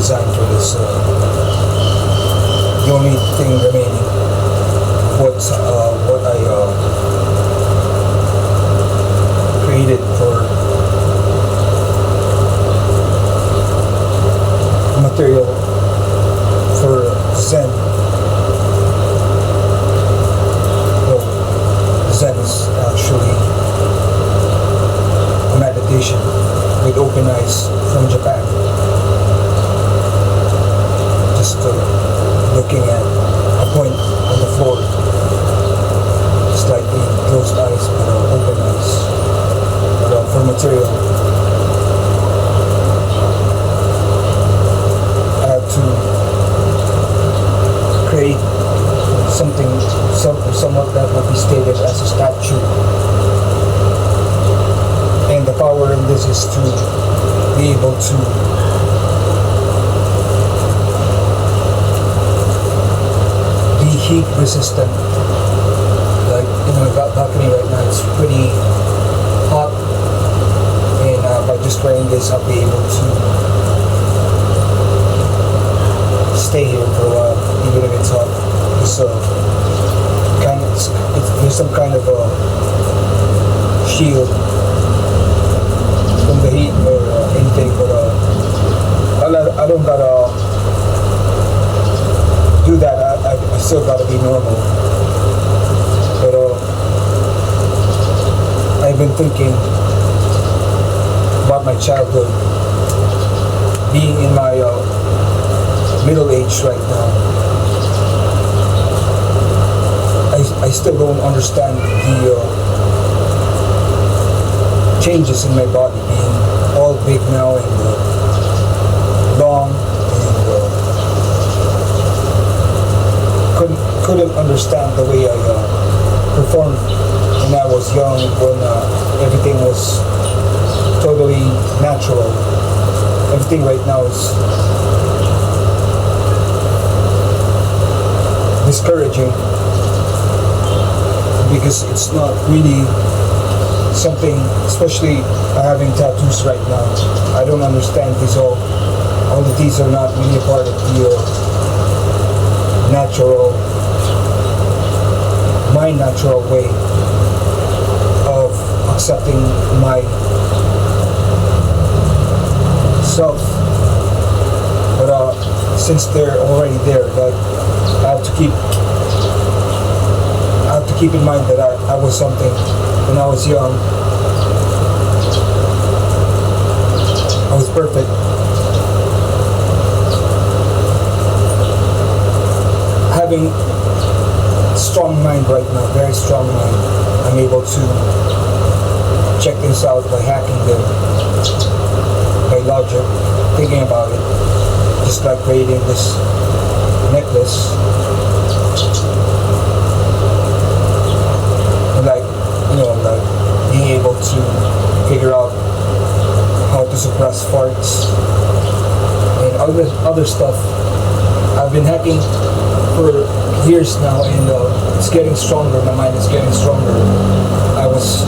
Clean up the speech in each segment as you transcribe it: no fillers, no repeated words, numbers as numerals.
design for this. The only thing remaining, what I created for material for Zen. Well, Zen is actually a meditation with open eyes from Japan. Just looking at a point on the floor, slightly closed eyes but open eyes. But for material, I have to create something somewhat that would be stated as a statue. And the power in this is to be able to be heat resistant. Like in my balcony right now, it's pretty hot, and by just wearing this, I'll be able to stay here for a while, even if it's hot. So, there's some kind of a shield from the heat or anything, but I don't gotta do that. I still gotta be normal. But I've been thinking about my childhood, being in my middle age right now. I still don't understand the changes in my body, being all big now and long, and couldn't understand the way I performed when I was young, when everything was totally natural. Everything right now is discouraging because it's not really something, especially having tattoos right now. I don't understand these all of these are not really a part of the my natural way of accepting my self. But since they're already there, like I have to keep in mind that I was something when I was young. I was perfect. Having strong mind right now, very strong mind. I'm able to check things out by hacking them, by logic, thinking about it. Just like creating this necklace. Like being able to figure out how to suppress farts and other stuff. I've been hacking for years now, and it's getting stronger. My mind is getting stronger. I was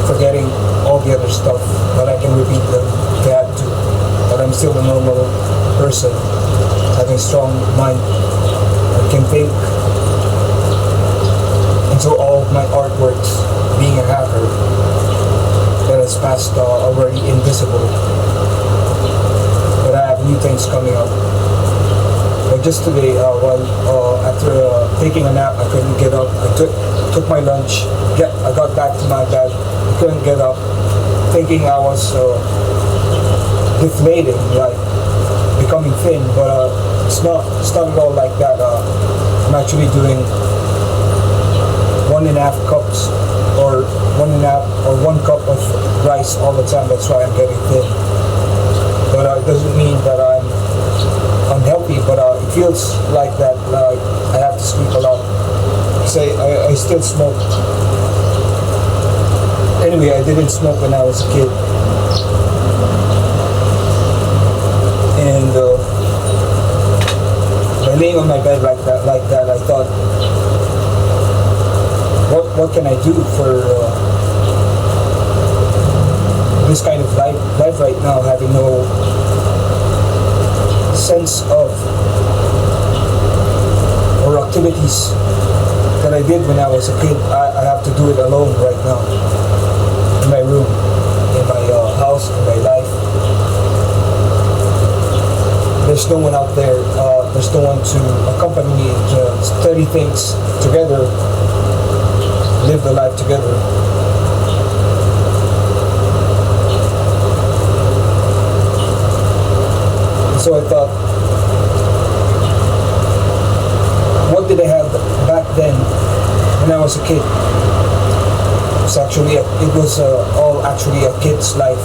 forgetting all the other stuff, but I can repeat them if I have to. But I'm still a normal person, having a strong mind. I can think. And so all of my artworks, being a hacker, that has passed already invisible. But I have new things coming up. But just today, after taking a nap, I couldn't get up. I took my lunch. I got back to my bed. I couldn't get up, thinking I was deflating, like becoming thin. But it's not at all like that. I'm actually doing 1.5 cups or 1 cup of rice all the time. That's why I'm getting thin. But it doesn't mean that I'm unhealthy, but it feels like that. Like I have to sleep a lot. Say I still smoke. Anyway, I didn't smoke when I was a kid, and by laying on my bed like that, I thought, what can I do for this kind of life right now, having no sense of or activities that I did when I was a kid. I have to do it alone right now, in my room, in my house, in my life. There's no one out there. There's no one to accompany me to study things together, live the life together. So I thought, what did I have back then when I was a kid? It was all actually a kid's life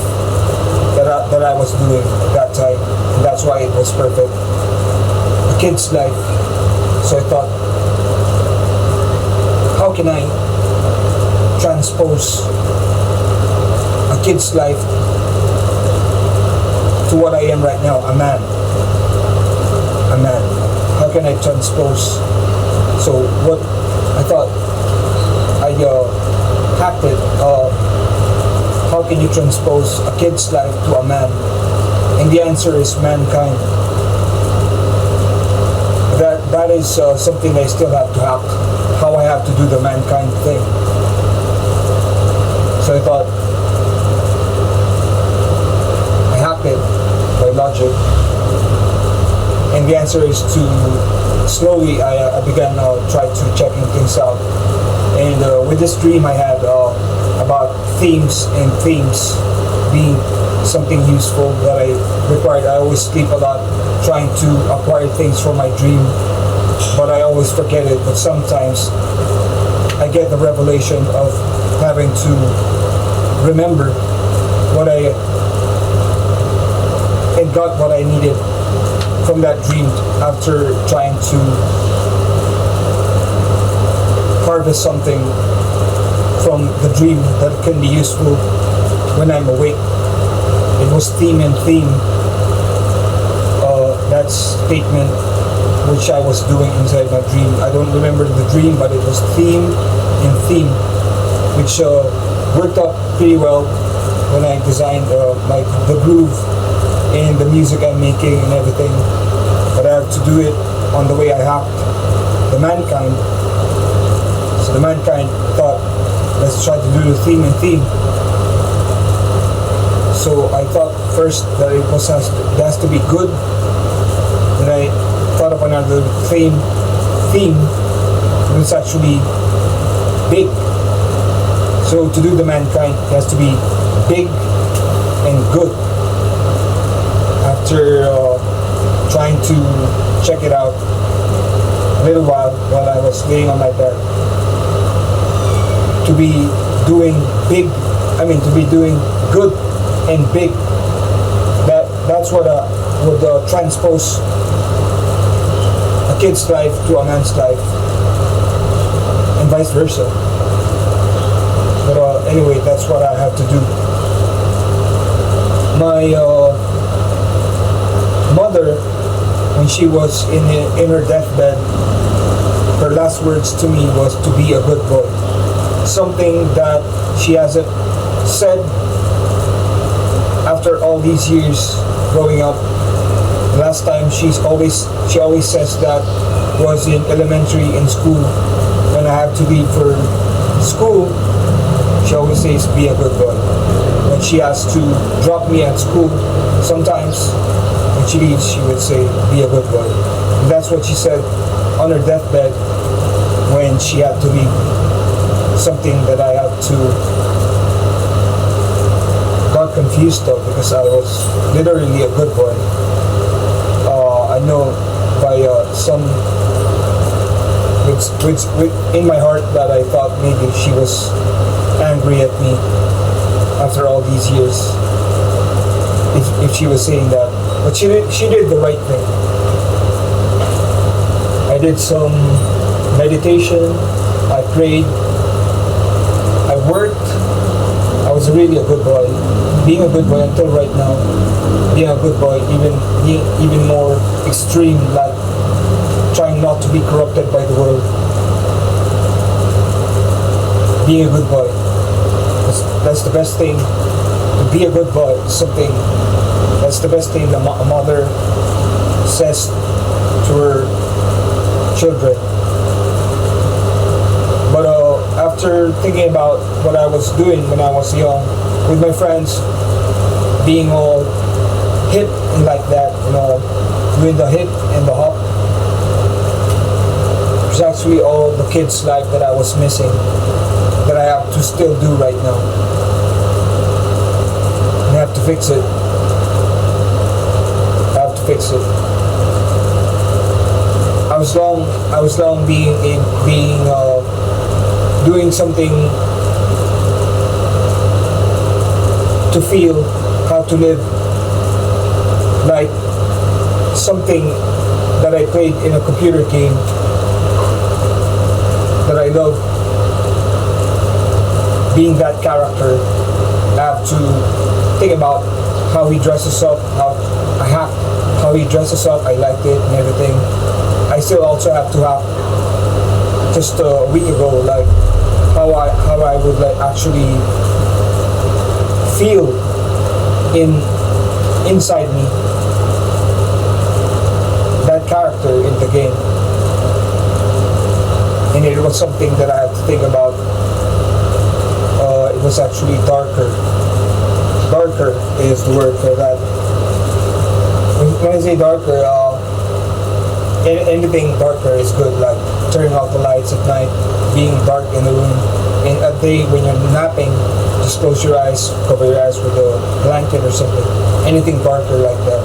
that I was doing at that time, and that's why it was perfect. A kid's life. So I thought, how can I transpose a kid's life to what I am right now, a man. How can I transpose? So what I thought, I hacked it. How can you transpose a kid's life to a man? And the answer is mankind. That is something I still have to hack. How I have to do the mankind thing. So I thought, I hacked it by logic. And the answer is to slowly I began try to checking things out. And with this dream I had about themes and themes being something useful that I required. I always sleep a lot trying to acquire things from my dream, but I always forget it. But sometimes I get the revelation of having to remember what I and got what I needed from that dream after trying to harvest something from the dream that can be useful when I'm awake. It was theme and theme. That statement which I was doing inside my dream. I don't remember the dream, but it was theme and theme, which worked out pretty well when I designed like the groove and the music I'm making and everything. But I have to do it on the way I hacked the mankind. So the mankind thought, let's try to do the theme and theme. So I thought first that it has to be good. Then I thought of another theme. It's actually big. So to do the mankind, it has to be big and good. After trying to check it out a little while I was laying on my bed, to be doing good and big, that's what would transpose a kid's life to a man's life, and vice versa. But anyway, that's what I have to do. My mother, when she was in her deathbed, her last words to me was to be a good boy. Something that she hasn't said after all these years growing up. The last time she always says that was in elementary, in school. When I have to leave for school, she always says be a good boy. When she has to drop me at school, sometimes when she leaves, she would say be a good boy. And that's what she said on her deathbed when she had to leave. Something that I have to got confused of, because I was literally a good boy. I know by some in my heart that I thought maybe she was angry at me after all these years, if she was saying that. But she did the right thing. I did some meditation, I prayed, I worked. I was really a good boy. Being a good boy until right now. Being a good boy, even more extreme, like trying not to be corrupted by the world. Being a good boy. That's the best thing to be a good boy. Something that's the best thing a mother says to her children. But after thinking about what I was doing when I was young, with my friends, being all hip and like that, doing the hip and the hop, it's actually all the kids' life that I was missing, that I have to still do right now. I have to fix it. I have to fix it. I was long doing something to feel how to live, like something that I played in a computer game that I love, being that character. I have to think about how he dresses up, how he dresses up. I liked it and everything. I still also have to have, just a week ago, like how I would like actually feel inside me, that character in the game. And it was something that I had to think about. It was actually darker. Darker is the word for that. When I say darker, anything darker is good, like turning off the lights at night, being dark in the room. And at day when you're napping, just close your eyes, cover your eyes with a blanket or something. Anything darker like that.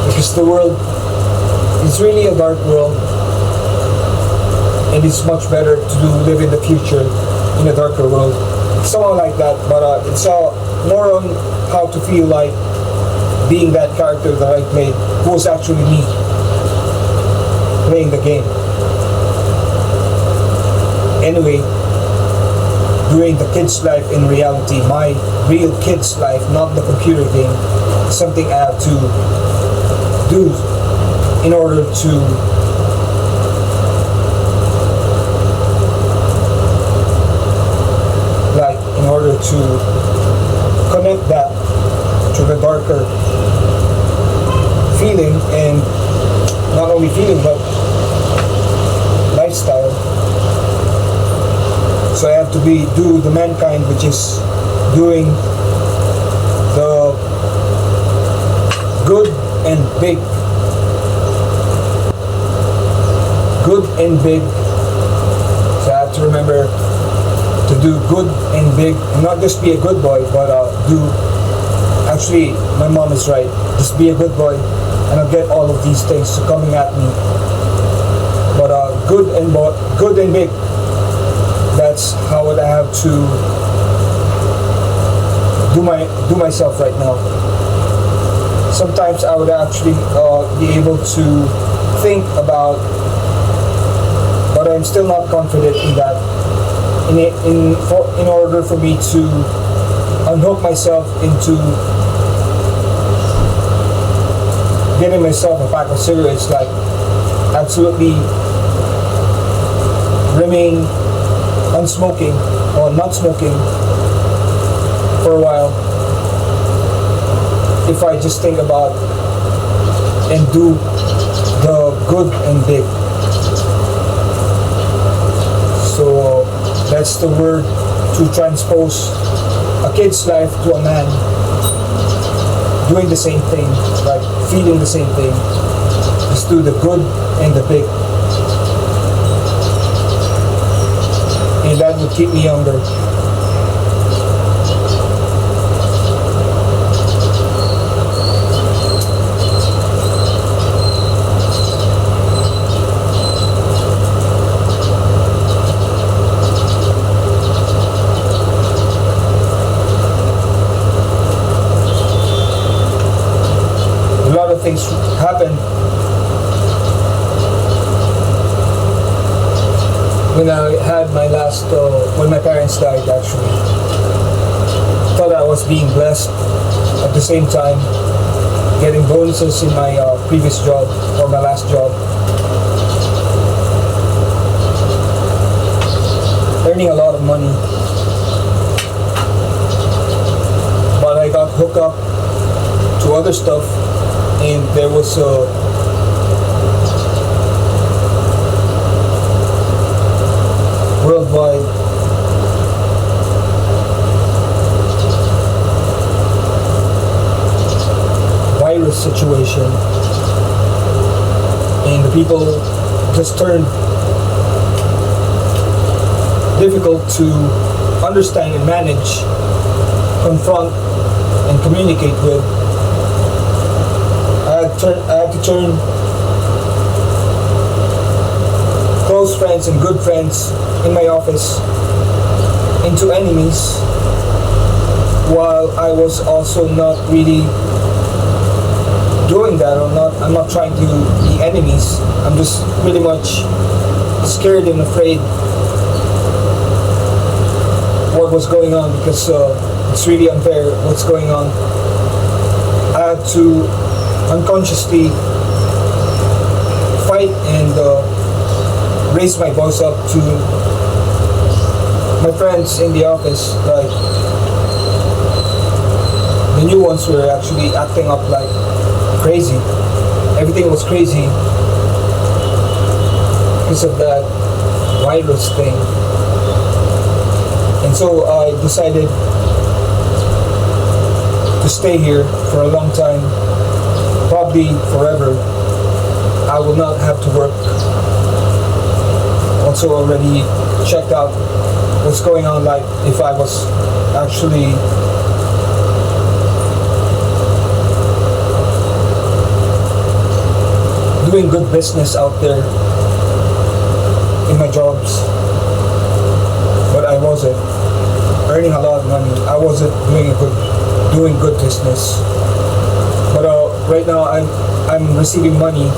Because the world is really a dark world, and it's much better to live in the future in a darker world. Somehow like that, but it's more on how to feel like being that character that I played, who was actually me playing the game. Anyway, doing the kid's life in reality, my real kid's life, not the computer game, is something I have to do in order to connect that to the darker feeling, and not only feeling but lifestyle. So I have to do the mankind, which is doing the good and big. Good and big. So I have to remember to do good and big, and not just be a good boy, but actually, my mom is right. Just be a good boy, and I'll get all of these things coming at me. But good and big. That's how I have to do myself right now. Sometimes I would actually be able to think about, but I'm still not confident in that. In order for me to unhook myself into getting myself a pack of cigarettes, like absolutely remain unsmoking or not smoking for a while, if I just think about and do the good and big. So that's the word to transpose a kid's life to a man, doing the same thing, like feeling the same thing. Just do the good and the big. And that would keep me younger. A lot of things happen when I had my last, when my parents died actually. Thought I was being blessed, at the same time getting bonuses in my previous job, or my last job. Earning a lot of money. But I got hook up to other stuff, and there was a worldwide virus situation, and the people just turned difficult to understand and manage, confront, and communicate with. I had to turn close friends and good friends in my office into enemies, while I was also not really doing that. I'm not trying to be enemies. I'm just really much scared and afraid what was going on, because it's really unfair what's going on. I had to unconsciously fight and raise my voice up to my friends in the office. Like, the new ones were actually acting up like crazy. Everything was crazy because of that virus thing. And so I decided to stay here for a long time, probably forever. I will not have to work. Also already checked out what's going on, like if I was actually doing good business out there in my jobs, but I wasn't earning a lot of money. I wasn't doing good business. But right now I'm receiving money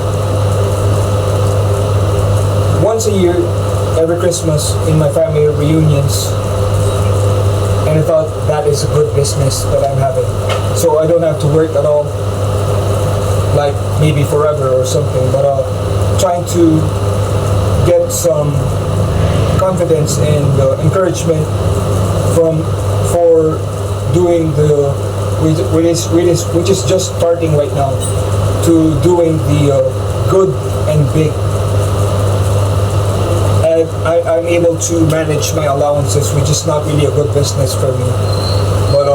once a year, every Christmas, in my family reunions, and I thought that is a good business that I'm having. So I don't have to work at all, like maybe forever or something, but trying to get some confidence and encouragement for doing which is just starting right now, to doing the good and big. And I'm able to manage my allowances, which is not really a good business for me, but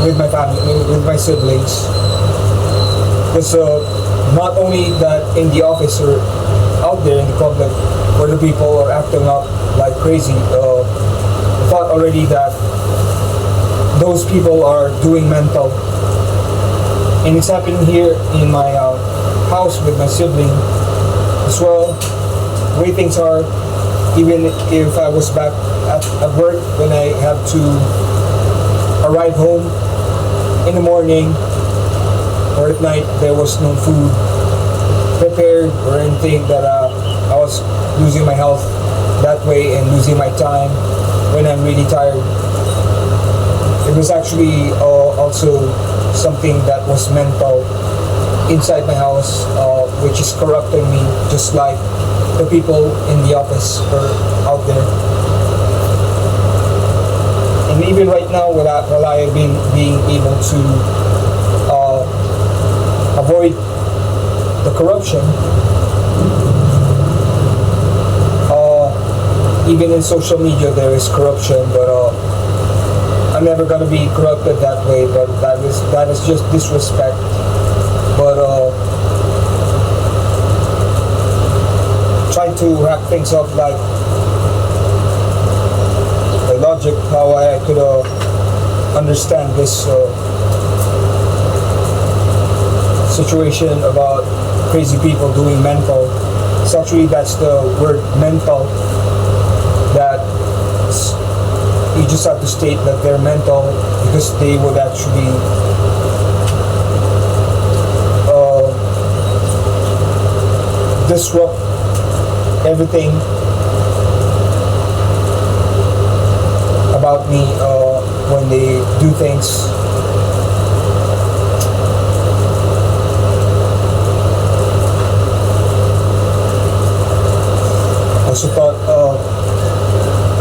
with my family, with my siblings. Because not only that in the office or out there in the public, where the people are acting up like crazy, I thought already that those people are doing mental. And it's happening here in my house with my sibling as well. The way things are, even if I was back at work, when I have to arrive home in the morning or at night, there was no food prepared or anything, that I was losing my health that way and losing my time when I'm really tired. It was actually also something that was mental inside my house, which is corrupting me, just like the people in the office or out there. And even right now, while I have been being able to avoid the corruption, even in social media there is corruption, but I'm never gonna be corrupted that way. But that is just disrespect. But try to wrap things up like the logic, how I could understand this situation about crazy people doing mental. It's actually, that's the word, mental, that you just have to state that they're mental, because they would actually disrupt everything about me when they do things. Also thought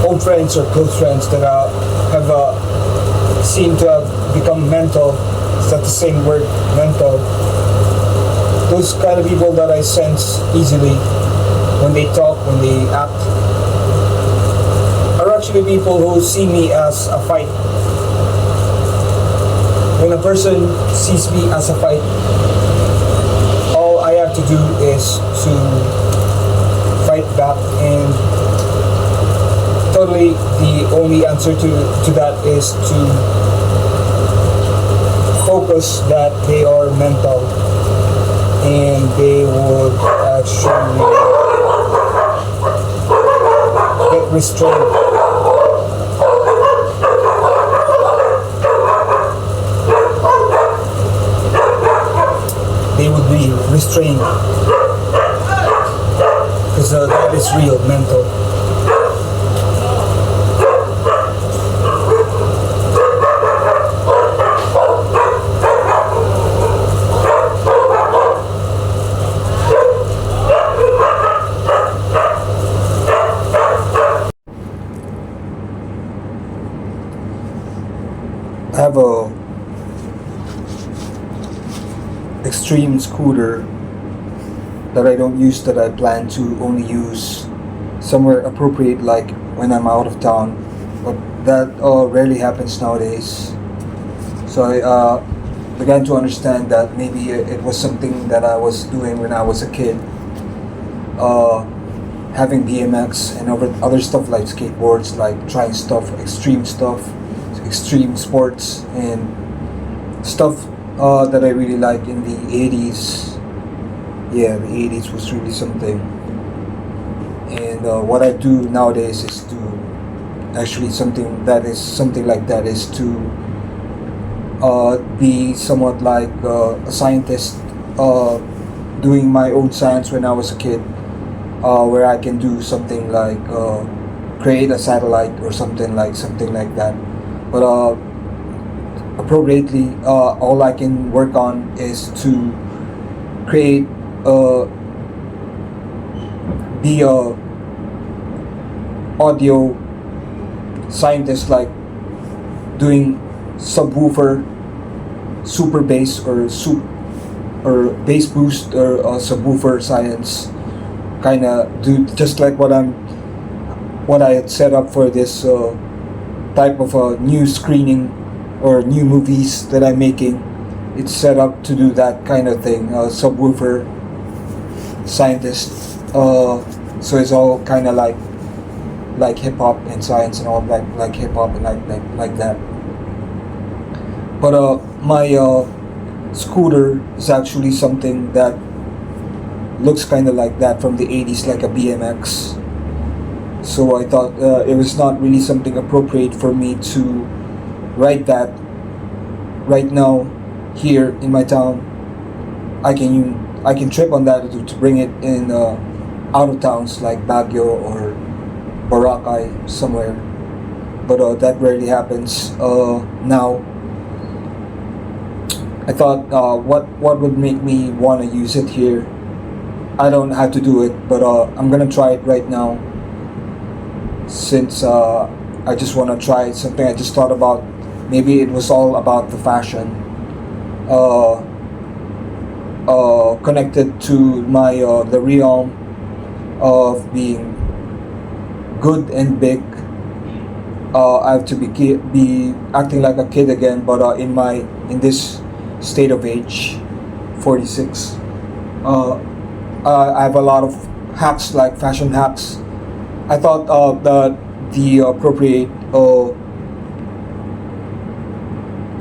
old friends or close friends that have seemed to have become mental. Is that the same word? Mental. Those kind of people that I sense easily when they talk, when they act, are actually people who see me as a fight. When a person sees me as a fight, all I have to do is to fight back, and totally the only answer to that is to focus that they are mental, and they would actually get restrained. They would be restrained because that is real mental. I have a extreme scooter that I don't use, that I plan to only use somewhere appropriate, like when I'm out of town, but that rarely happens nowadays. So I began to understand that maybe it was something that I was doing when I was a kid, having BMX and other stuff like skateboards, like trying extreme sports and stuff that I really like in the 80s. Yeah, the 80s was really something. And what I do nowadays is to actually something like that is to be somewhat like a scientist, doing my own science when I was a kid, where I can do something like create a satellite or something like that. But appropriately, all I can work on is to create be a audio scientist, like doing subwoofer, super bass or bass boost, or subwoofer science, kind of do just like what I had set up for this type of a new screening or new movies that I'm making. It's set up to do that kind of thing, subwoofer scientist. So it's all kind of like hip hop and science and all, like hip hop and like that. But my scooter is actually something that looks kind of like that from the 80s, like a BMX. So I thought it was not really something appropriate for me to ride that right now here in my town. I can trip on that to bring it in out of towns like Baguio or Boracay somewhere, but that rarely happens now. I thought what would make me want to use it here. I don't have to do it, but I'm gonna try it right now, since I just want to try something I just thought about. Maybe it was all about the fashion, connected to my the realm of being good and big. I have to be acting like a kid again, but in this state of age, 46. I have a lot of hacks, like fashion hacks. I thought that the appropriate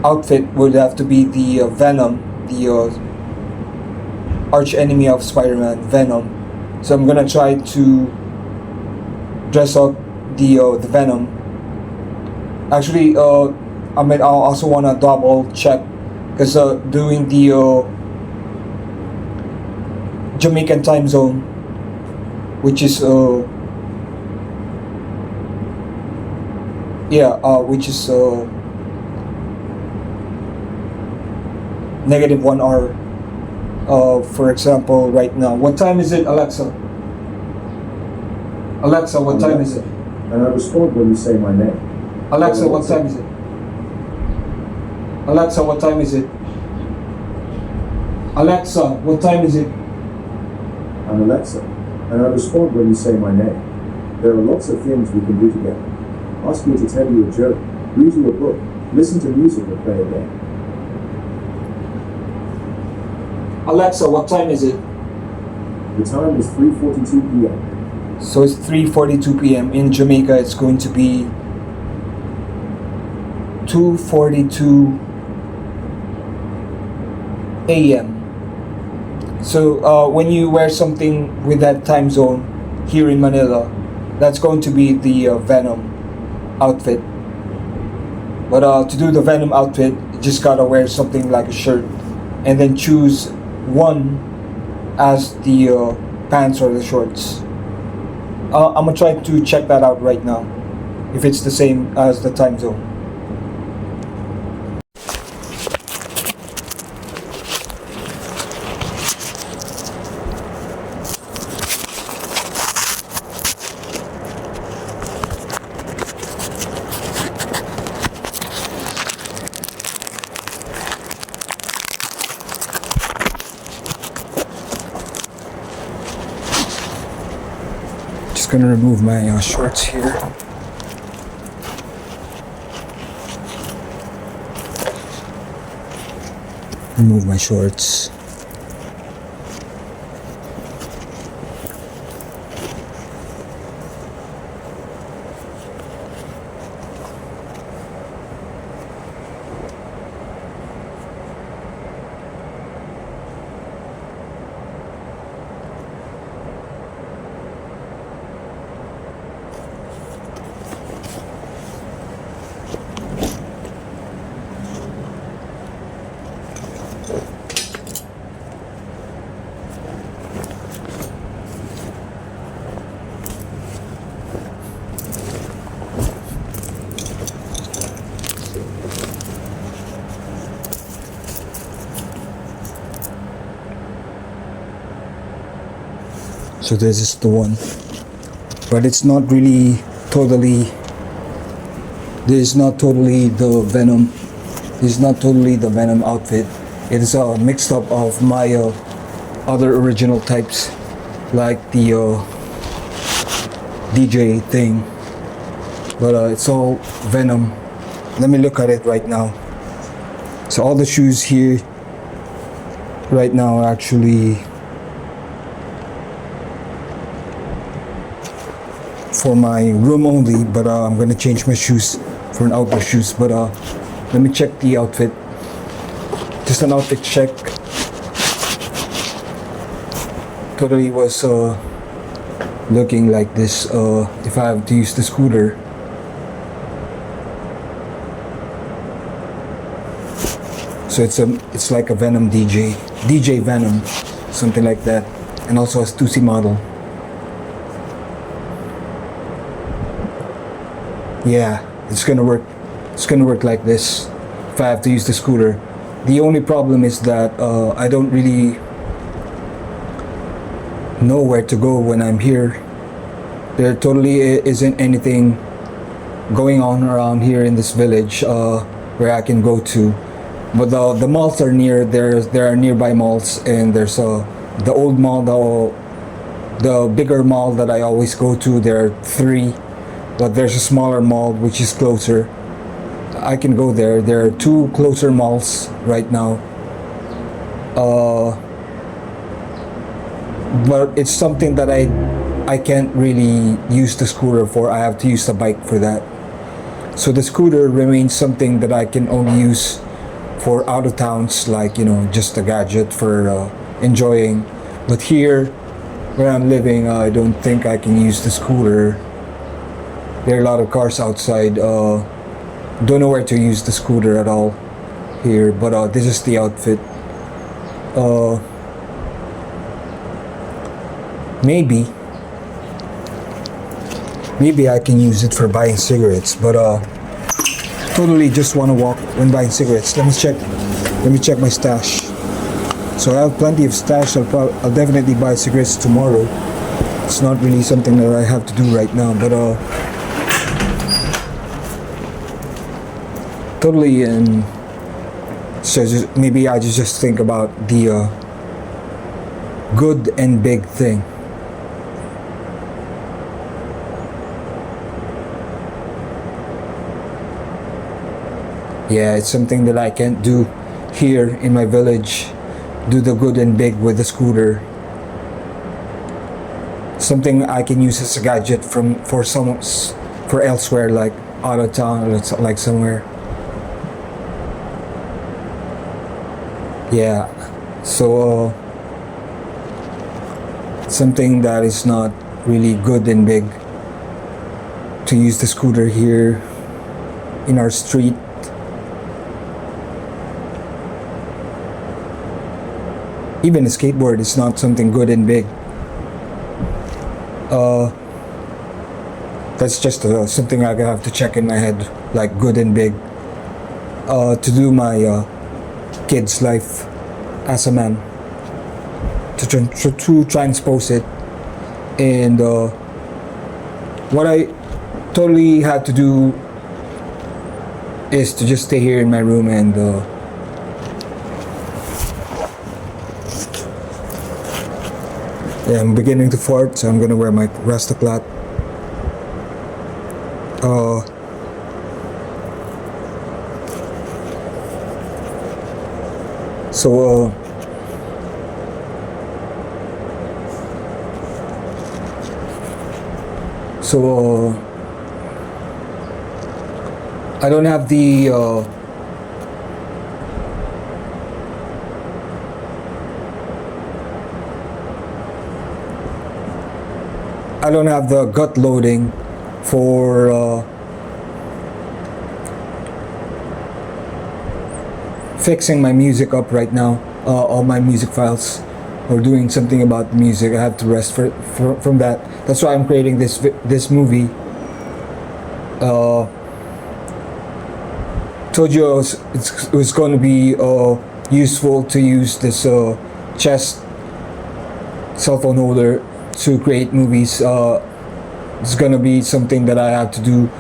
outfit would have to be the Venom, the arch enemy of Spider-Man, Venom. So I'm gonna try to dress up the Venom. Actually, I'll also wanna double check, because doing the Jamaican time zone, which is -1 hour. For example, right now, what time is it, Alexa? Alexa, what time is it? And I was told when you say my name. Alexa, what time is it? Alexa, what time is it? Alexa, what time is it? I'm Alexa, and I respond when you say my name. There are lots of things we can do together. Ask me to tell you a joke, read you a book, listen to music, or play a game. Alexa, what time is it? The time is 3:42 p.m. So it's 3:42 p.m. In Jamaica. It's going to be 2:42 a.m. So when you wear something with that time zone here in Manila, that's going to be the Venom outfit. But to do the Venom outfit, you just gotta wear something like a shirt, and then choose one as the pants or the shorts. I'm gonna try to check that out right now, if it's the same as the time zone. Just gonna remove my shorts here. Remove my shorts. So this is the one, but it's not really totally, this is not totally the Venom, this is not totally the Venom outfit. It is a mixed up of my other original types, like the DJ thing, but it's all Venom. Let me look at it right now. So all the shoes here right now are actually for my room only, but I'm gonna change my shoes for an outdoor shoes. But let me check the outfit, just an outfit check. Totally was looking like this if I have to use the scooter. So it's like a Venom DJ Venom, something like that, and also a Stussy model. Yeah, it's gonna work. It's gonna work like this if I have to use the scooter. The only problem is that I don't really know where to go when I'm here. There totally isn't anything going on around here in this village where I can go to. But the malls are near. There are nearby malls, and there's the old mall, the bigger mall that I always go to. There are 3. But there's a smaller mall which is closer. I can go there. There are 2 closer malls right now. But it's something that I can't really use the scooter for. I have to use the bike for that. So the scooter remains something that I can only use for out of towns, like, you know, just a gadget for enjoying. But here, where I'm living, I don't think I can use the scooter. There are a lot of cars outside. Don't know where to use the scooter at all here, but this is the outfit. Maybe I can use it for buying cigarettes, but totally just want to walk when buying cigarettes. Let me check my stash. So I have plenty of stash. I'll definitely buy cigarettes tomorrow. It's not really something that I have to do right now, but totally So maybe I just think about the good and big thing. Yeah, it's something that I can't do here in my village. Do the good and big with the scooter. Something I can use as a gadget for elsewhere, like out of town or like somewhere. Yeah, so something that is not really good and big to use the scooter here in our street. Even a skateboard is not something good and big. That's just something I have to check in my head, like good and big, to do my kid's life as a man, to transpose it. And what I totally had to do is to just stay here in my room and yeah, I'm beginning to fart, so I'm gonna wear my Rasta cloth. So I don't have the gut loading for fixing my music up right now, all my music files, or doing something about music. I have to rest from that. That's why I'm creating this movie. Told you it was going to be useful to use this chest cell phone holder to create movies. It's gonna be something that I have to do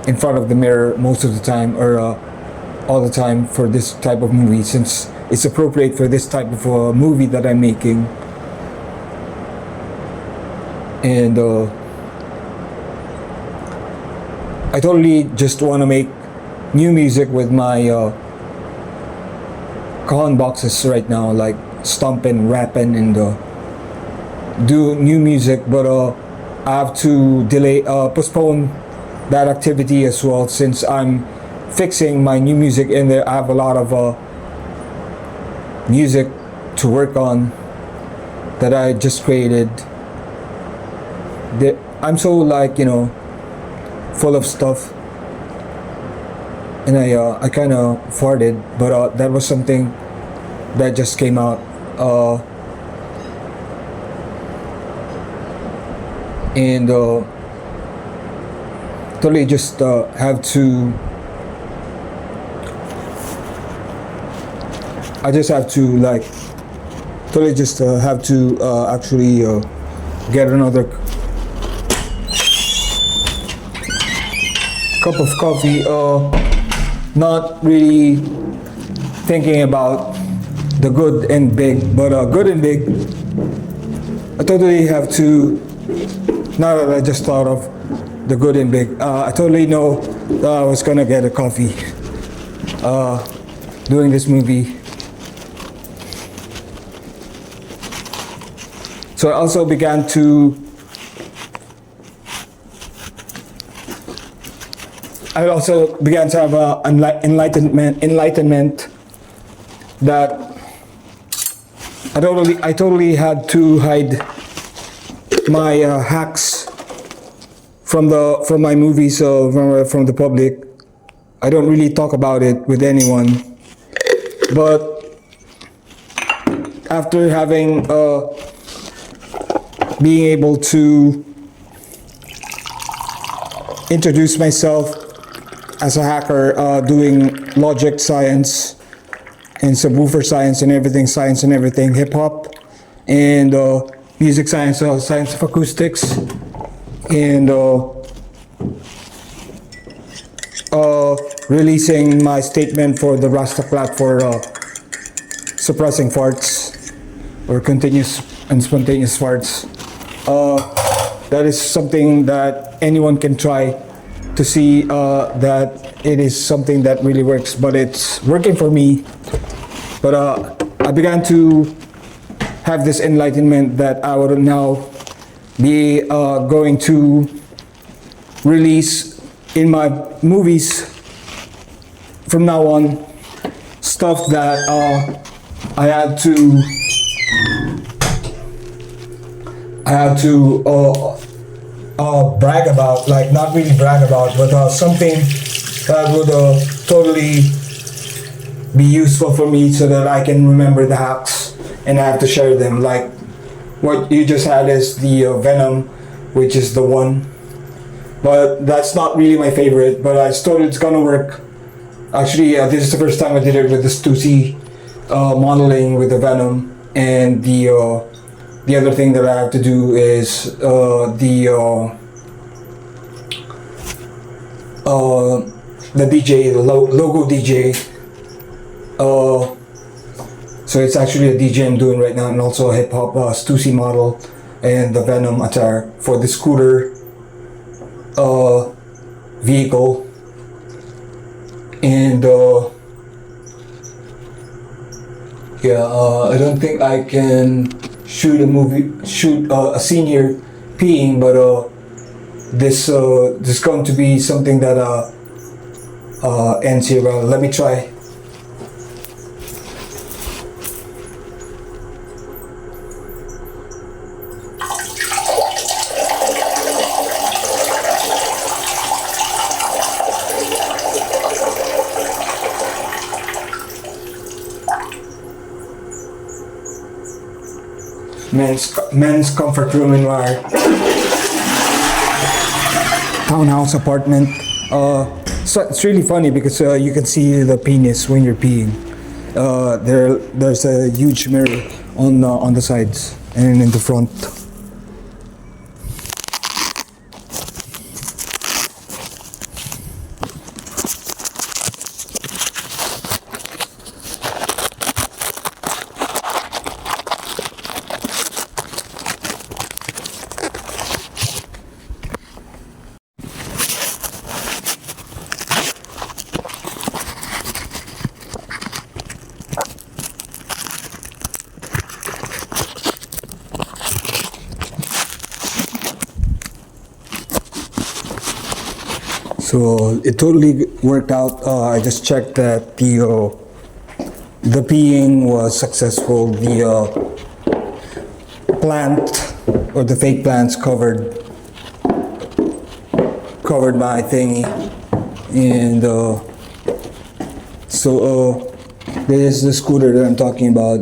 in front of the mirror most of the time, or all the time, for this type of movie, since it's appropriate for this type of movie that I'm making. And I totally just want to make new music with my cajon boxes right now, like stomping, rapping, and do new music, but I have to postpone that activity as well, since I'm fixing my new music in there. I have a lot of music to work on that I just created. I'm so, like, full of stuff, and I kind of farted, but that was something that just came out. And totally just have to. I just have to, like, totally just have to actually get another cup of coffee. Not really thinking about the good and big, but good and big, I totally have to. Now that I just thought of the good and big, I totally know that I was gonna get a coffee doing this movie. So I also began to have enlightenment that I totally had to hide my hacks from my movies, from the public. I don't really talk about it with anyone, but after having being able to introduce myself as a hacker, doing logic science and subwoofer science and everything, hip hop and music science, science of acoustics, and releasing my statement for the Rasta Plat for suppressing farts or continuous and spontaneous farts. That is something that anyone can try to see that it is something that really works, but it's working for me. But I began to have this enlightenment that I would now be going to release in my movies from now on stuff that I had to brag about, like not really brag about, but something that would totally be useful for me so that I can remember the hacks and I have to share them. Like what you just had is the Venom, which is the one, but that's not really my favorite, but I thought it's gonna work. Actually, this is the first time I did it with the Stussy modeling with the Venom, and the other thing that I have to do is the DJ, the logo DJ. So it's actually a DJ I'm doing right now, and also a hip hop Stussy model, and the Venom attire for the scooter vehicle. And I don't think I can shoot a scene here peeing, but this is going to be something that ends here. Let me try. Men's comfort room in our townhouse apartment. So it's really funny because you can see the penis when you're peeing. There's a huge mirror on the sides and in the front. So it totally worked out. I just checked that the peeing was successful. The plant or the fake plants covered my thingy, and so this is the scooter that I'm talking about.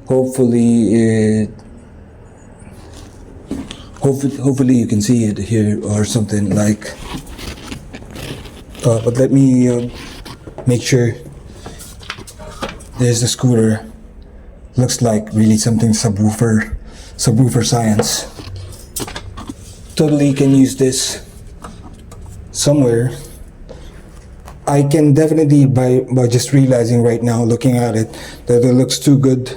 Hopefully you can see it here or something like. But let me make sure. There's the scooter. Looks like really something subwoofer science. Totally can use this somewhere. I can definitely by just realizing right now, looking at it, that it looks too good.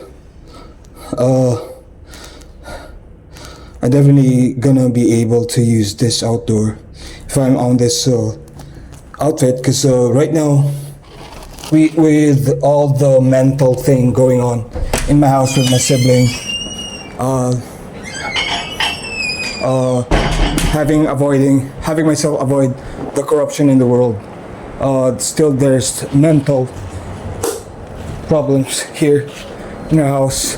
I'm definitely gonna be able to use this outdoor if I'm on this outfit, because right now with all the mental thing going on in my house with my sibling, having myself avoid the corruption in the world, still there's mental problems here in our house.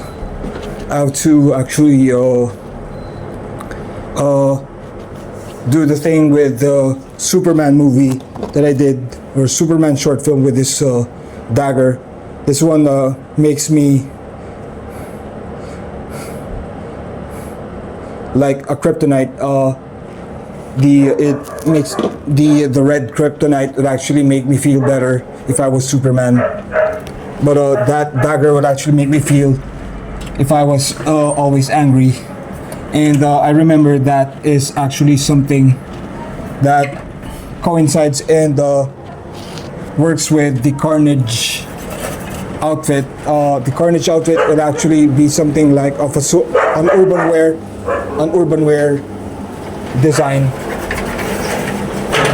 I have to actually do the thing with the Superman movie that I did, or Superman short film with this dagger. This one makes me like a kryptonite. It makes the red kryptonite would actually make me feel better if I was Superman. But that dagger would actually make me feel if I was always angry. And I remember that is actually something that coincides and works with the Carnage outfit. The Carnage outfit would actually be something like of an urban wear design,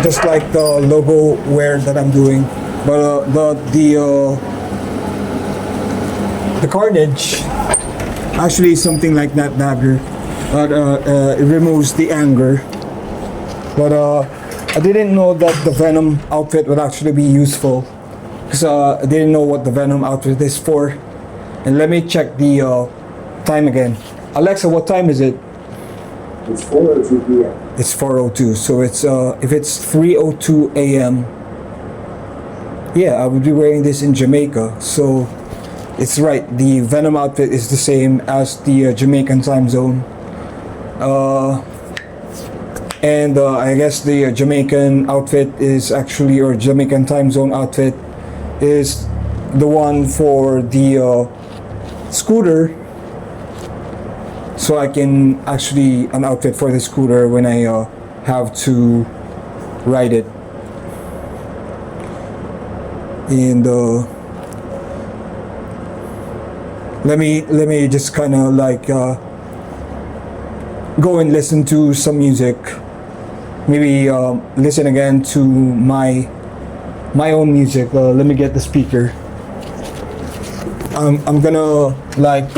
just like the logo wear that I'm doing. But the Carnage actually is something like that dagger, but it removes the anger. But I didn't know that the Venom outfit would actually be useful, because I didn't know what the Venom outfit is for. And let me check the time again. Alexa, what time is it? It's 4:02 p.m. It's 4:02. So it's if it's 3:02 a.m. Yeah, I would be wearing this in Jamaica. So it's right. The Venom outfit is the same as the Jamaican time zone. And I guess the Jamaican outfit is actually, or Jamaican time zone outfit is the one for the scooter. So I can actually an outfit for the scooter when I have to ride it. And let me just kind of like go and listen to some music. Maybe listen again to my own music. Let me get the speaker. I'm gonna like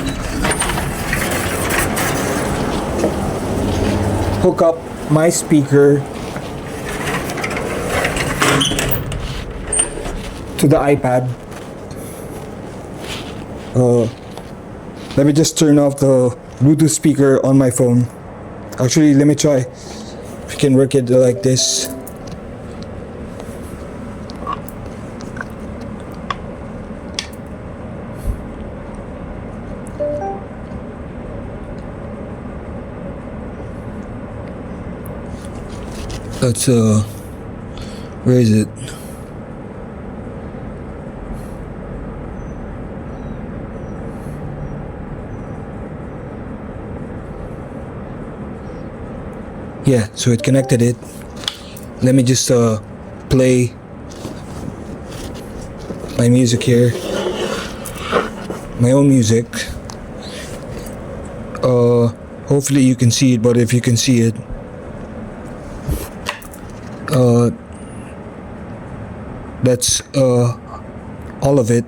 hook up my speaker to the iPad. Let me just turn off the Bluetooth speaker on my phone. Actually, let me try. If you can work it like this. That's where is it? Yeah, so it connected it. Let me just play my music here, my own music. Hopefully you can see it, but if you can see it, that's all of it.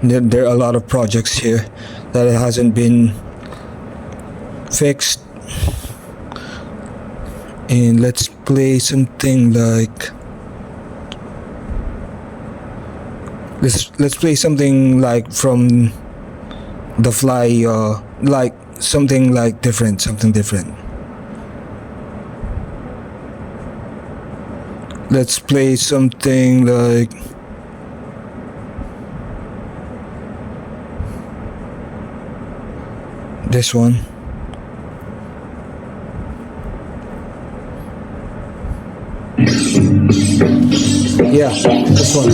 There are a lot of projects here that hasn't been fixed. And let's play something like let's play something like from The Fly, like something like different, something different. Let's play something like this one. Yeah, this one.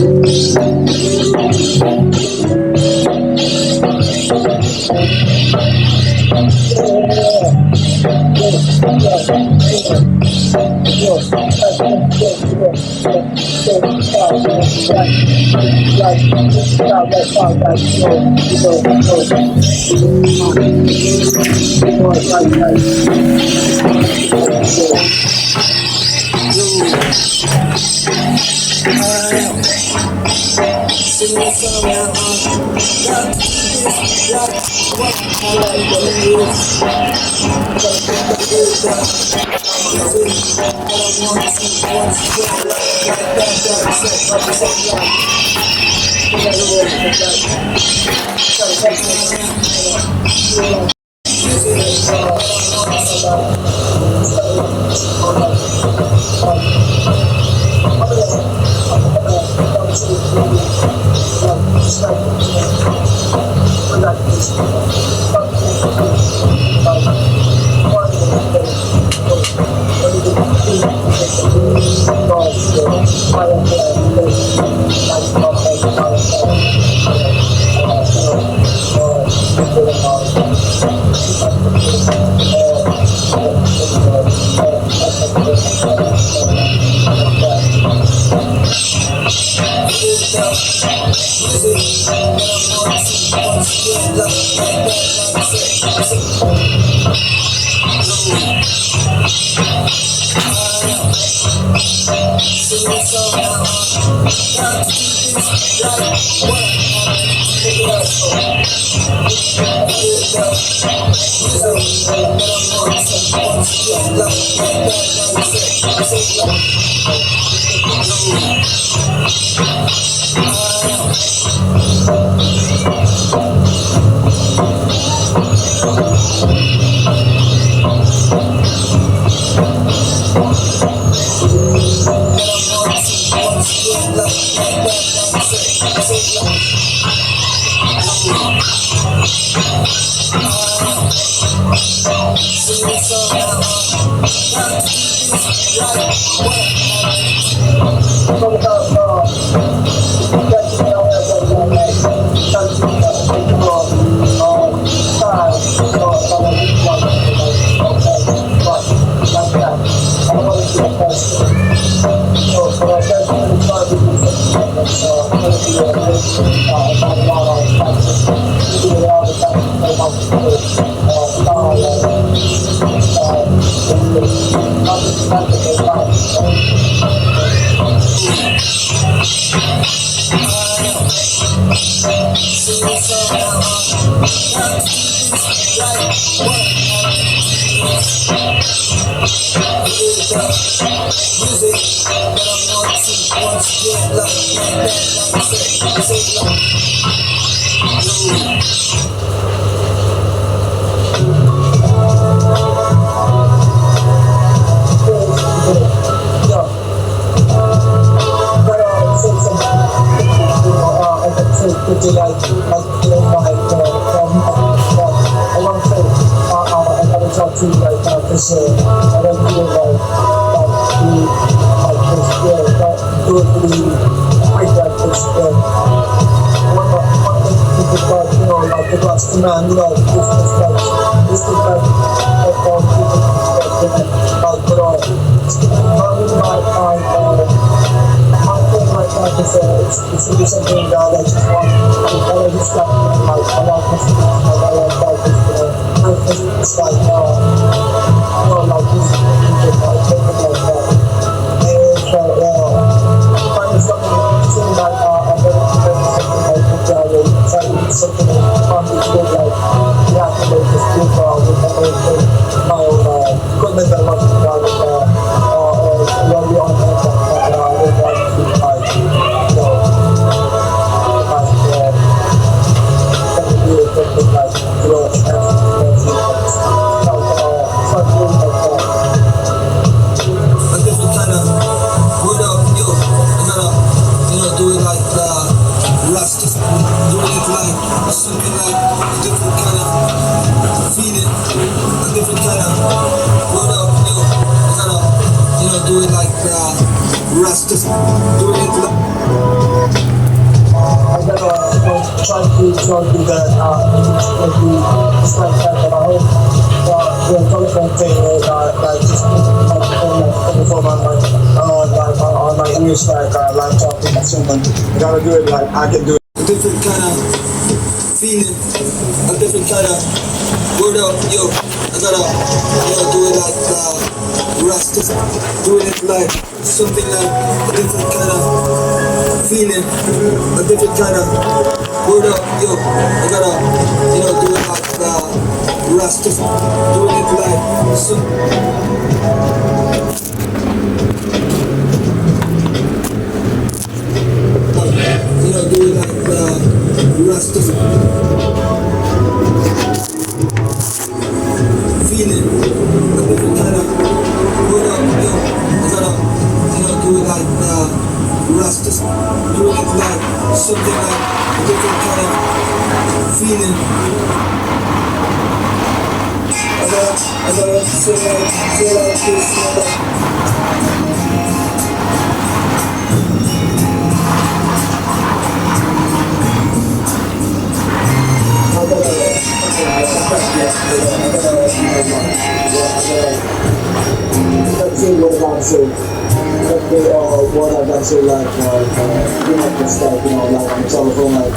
what I gotta say, like, it's like, like on the telephone, like,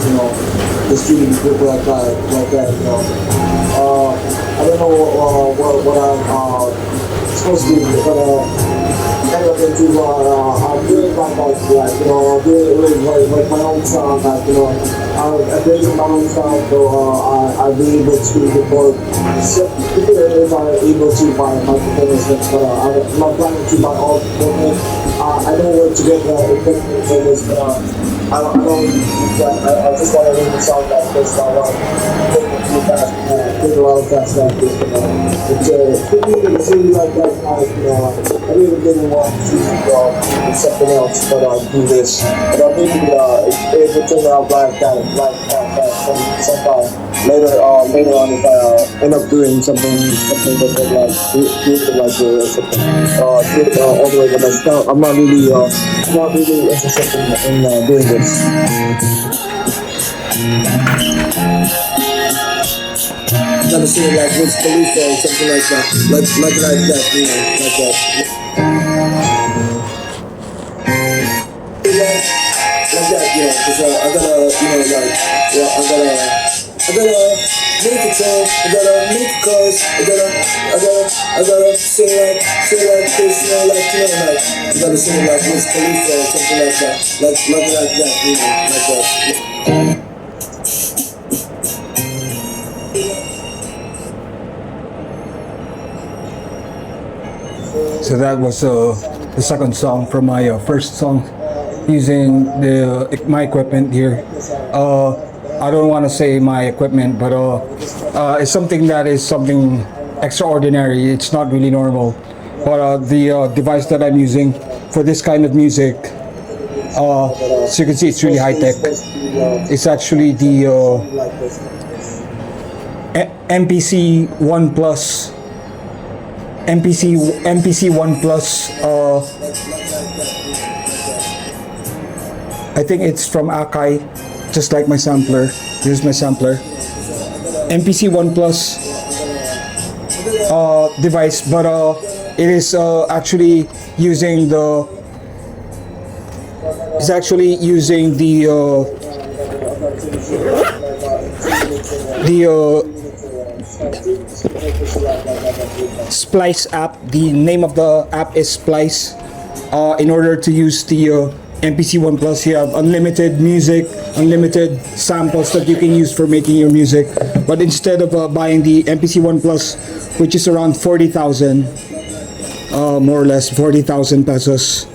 just treating people like that, I don't know what I'm supposed to do, but kind of into I'm doing my part, like, I'm doing it with my own sound, like, I'm creating my own sound, so I'll be able to record. So people are able to buy my performance, but I'm not planning to buy all the equipment. I know where to get the equipment for this, but I just want to leave the sound like this. I want to take it too fast, take a lot of fast like this. It's really like that, I really didn't want to do something else, but do this. But maybe it will turn out like that sometime later on if I end up doing something that like do it like or something. Do it all the way, but I'm not really interested in doing this. Gotta say like Wiz Khalifa or something like that, like that, like that. Like that, because I gotta, I gotta make it so, I gotta make cars, I gotta sing like this, like, I gotta sing like Wiz Khalifa or something like that, like that, like that. So that was the second song from my first song using my equipment here. I don't want to say my equipment, but it's something that is something extraordinary. It's not really normal. But the device that I'm using for this kind of music, so you can see it's really high tech. It's actually the MPC One Plus. MPC One Plus. I think it's from Akai, just like my sampler. Here's my sampler. MPC One Plus device, but it is actually using the. It's actually using the Splice app. The name of the app is Splice. In order to use the MPC One Plus, you have unlimited music, unlimited samples that you can use for making your music. But instead of buying the MPC One Plus, which is around 40,000, more or less 40,000 pesos,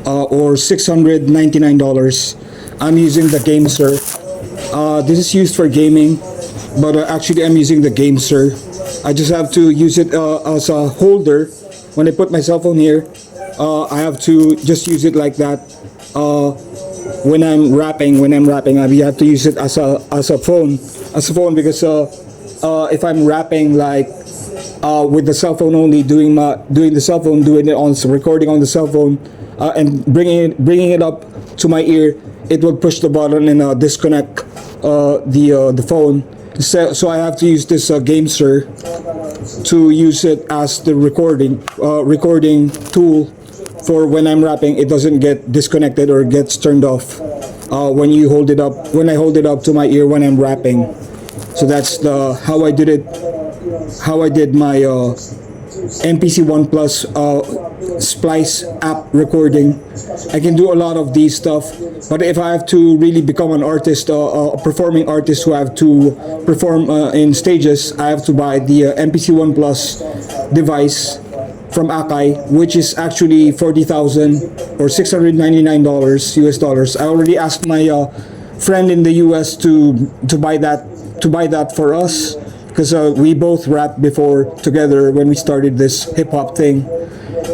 or $699, I'm using the GameSir. This is used for gaming, but actually I'm using the GameSir. I just have to use it as a holder. When I put my cell phone here, I have to just use it like that. When I'm rapping, I have to use it as a phone, because if I'm rapping like with the cell phone only, doing it on recording on the cell phone, and bringing it up to my ear, it will push the button and disconnect the phone. So I have to use this GameSir to use it as the recording tool for when I'm rapping. It doesn't get disconnected or gets turned off when I hold it up to my ear when I'm rapping. So that's how I did my MPC One Plus Splice app recording. I can do a lot of these stuff, but if I have to really become an artist, a performing artist who have to perform in stages, I have to buy the MPC One Plus device from Akai, which is actually 40,000 or $699 US dollars. I already asked my friend in the US to buy that for us, because we both rapped before together when we started this hip hop thing,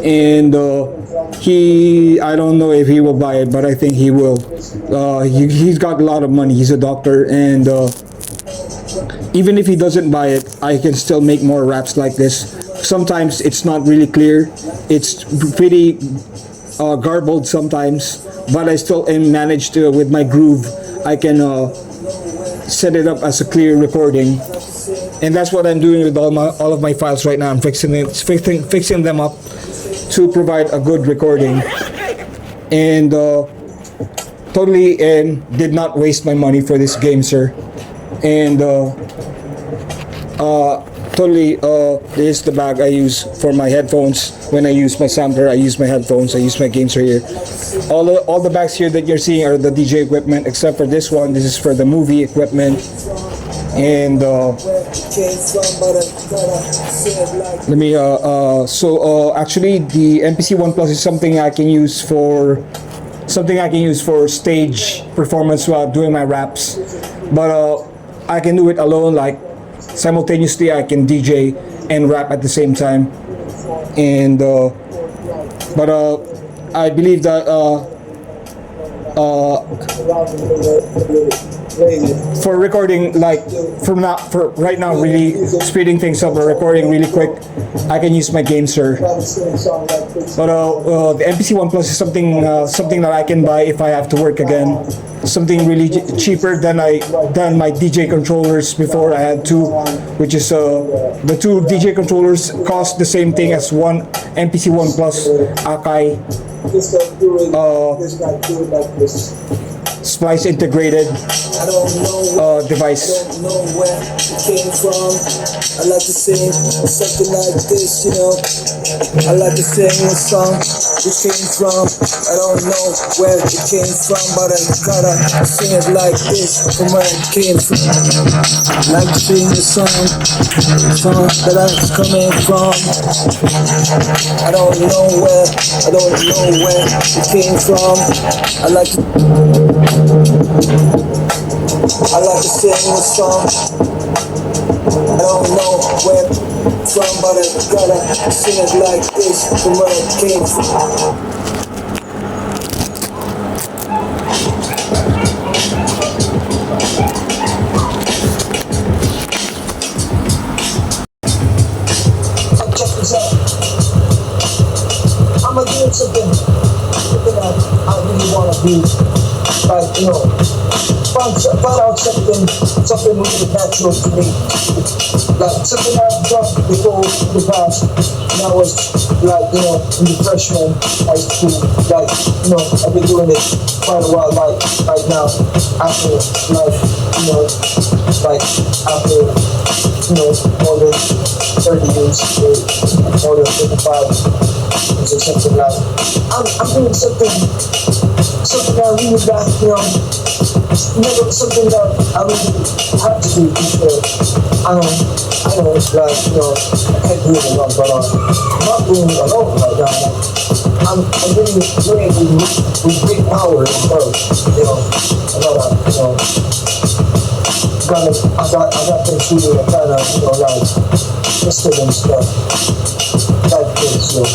and I don't know if he will buy it, but I think he will. He's got a lot of money. He's a doctor, and even if he doesn't buy it, I can still make more raps like this. Sometimes it's not really clear. It's pretty garbled sometimes, but I still manage to, with my groove, I can set it up as a clear recording. And that's what I'm doing with all of my files right now. I'm fixing them up to provide a good recording. and totally and did not waste my money for this game, sir. And totally, this is the bag I use for my headphones. When I use my sampler, I use my headphones, I use my games right here. All the bags here that you're seeing are the DJ equipment, except for this one. This is for the movie equipment. And let me actually the MPC One Plus is something I can use for stage performance while doing my raps, but I can do it alone, like simultaneously I can DJ and rap at the same time. And but I believe that for recording, like for right now, really speeding things up or recording really quick, I can use my game, sir. But the MPC One Plus is something that I can buy if I have to work again. Something really cheaper than my DJ controllers before. I had two, which is the two DJ controllers cost the same thing as one MPC One Plus Akai splice integrated device. I don't know where it came from. I like to sing something like this, you know. I like to sing a song it came from. I don't know where it came from, but I gotta sing it like this from where it came from. I like to sing a song that I'm coming from. I don't know where it came from. I like to sing a song. I don't know where from, but I gotta sing it like this from where it came from. Check this out. I'ma do something that I really wanna do. Like, you know, find out something really natural to me. Like something I've done before in the past. And I was like, you know, in the freshman high school. Like, you know, I've been doing it quite a while. Like right now, after like, you know, like after, you know, more than 30 years, or more than 55 years or something like. I'm doing something I really like, you know. Never something that I really have to do because I know, like, you know, I can't do it alone, but I'm not doing it alone right now. I'm really doing it with big power and love, you know. I got things to do that kind of, you know, like, twisted and stuff, like this, you know.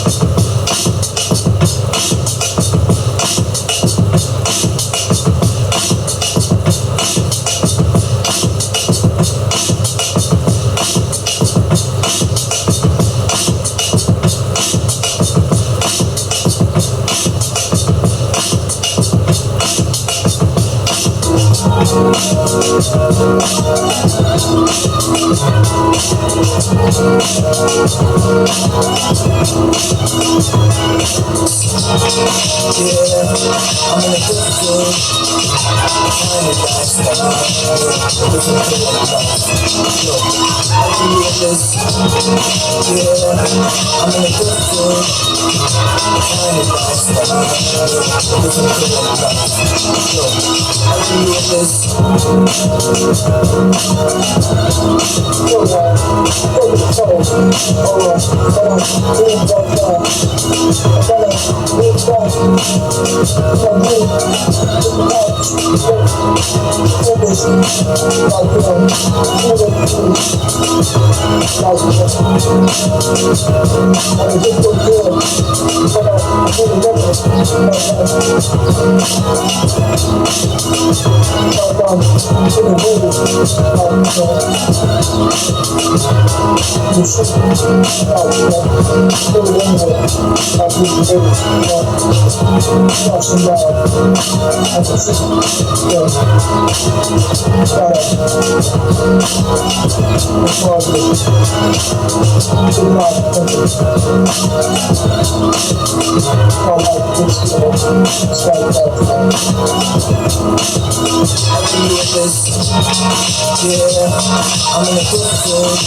I'm in a different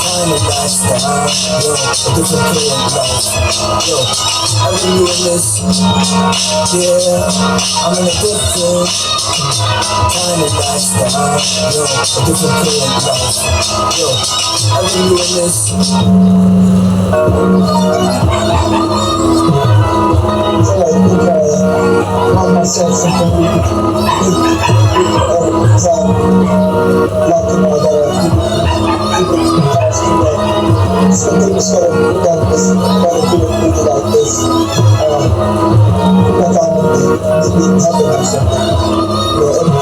kind of lifestyle, yo, a different kind of life, yo, I've been doing this, yeah, I'm in a different kind of lifestyle, yo, a different kind of life, yo, I've been doing this. So I think I found myself something really like people asking that something is going to be done this, going to do it really like this. I found it being happen or something.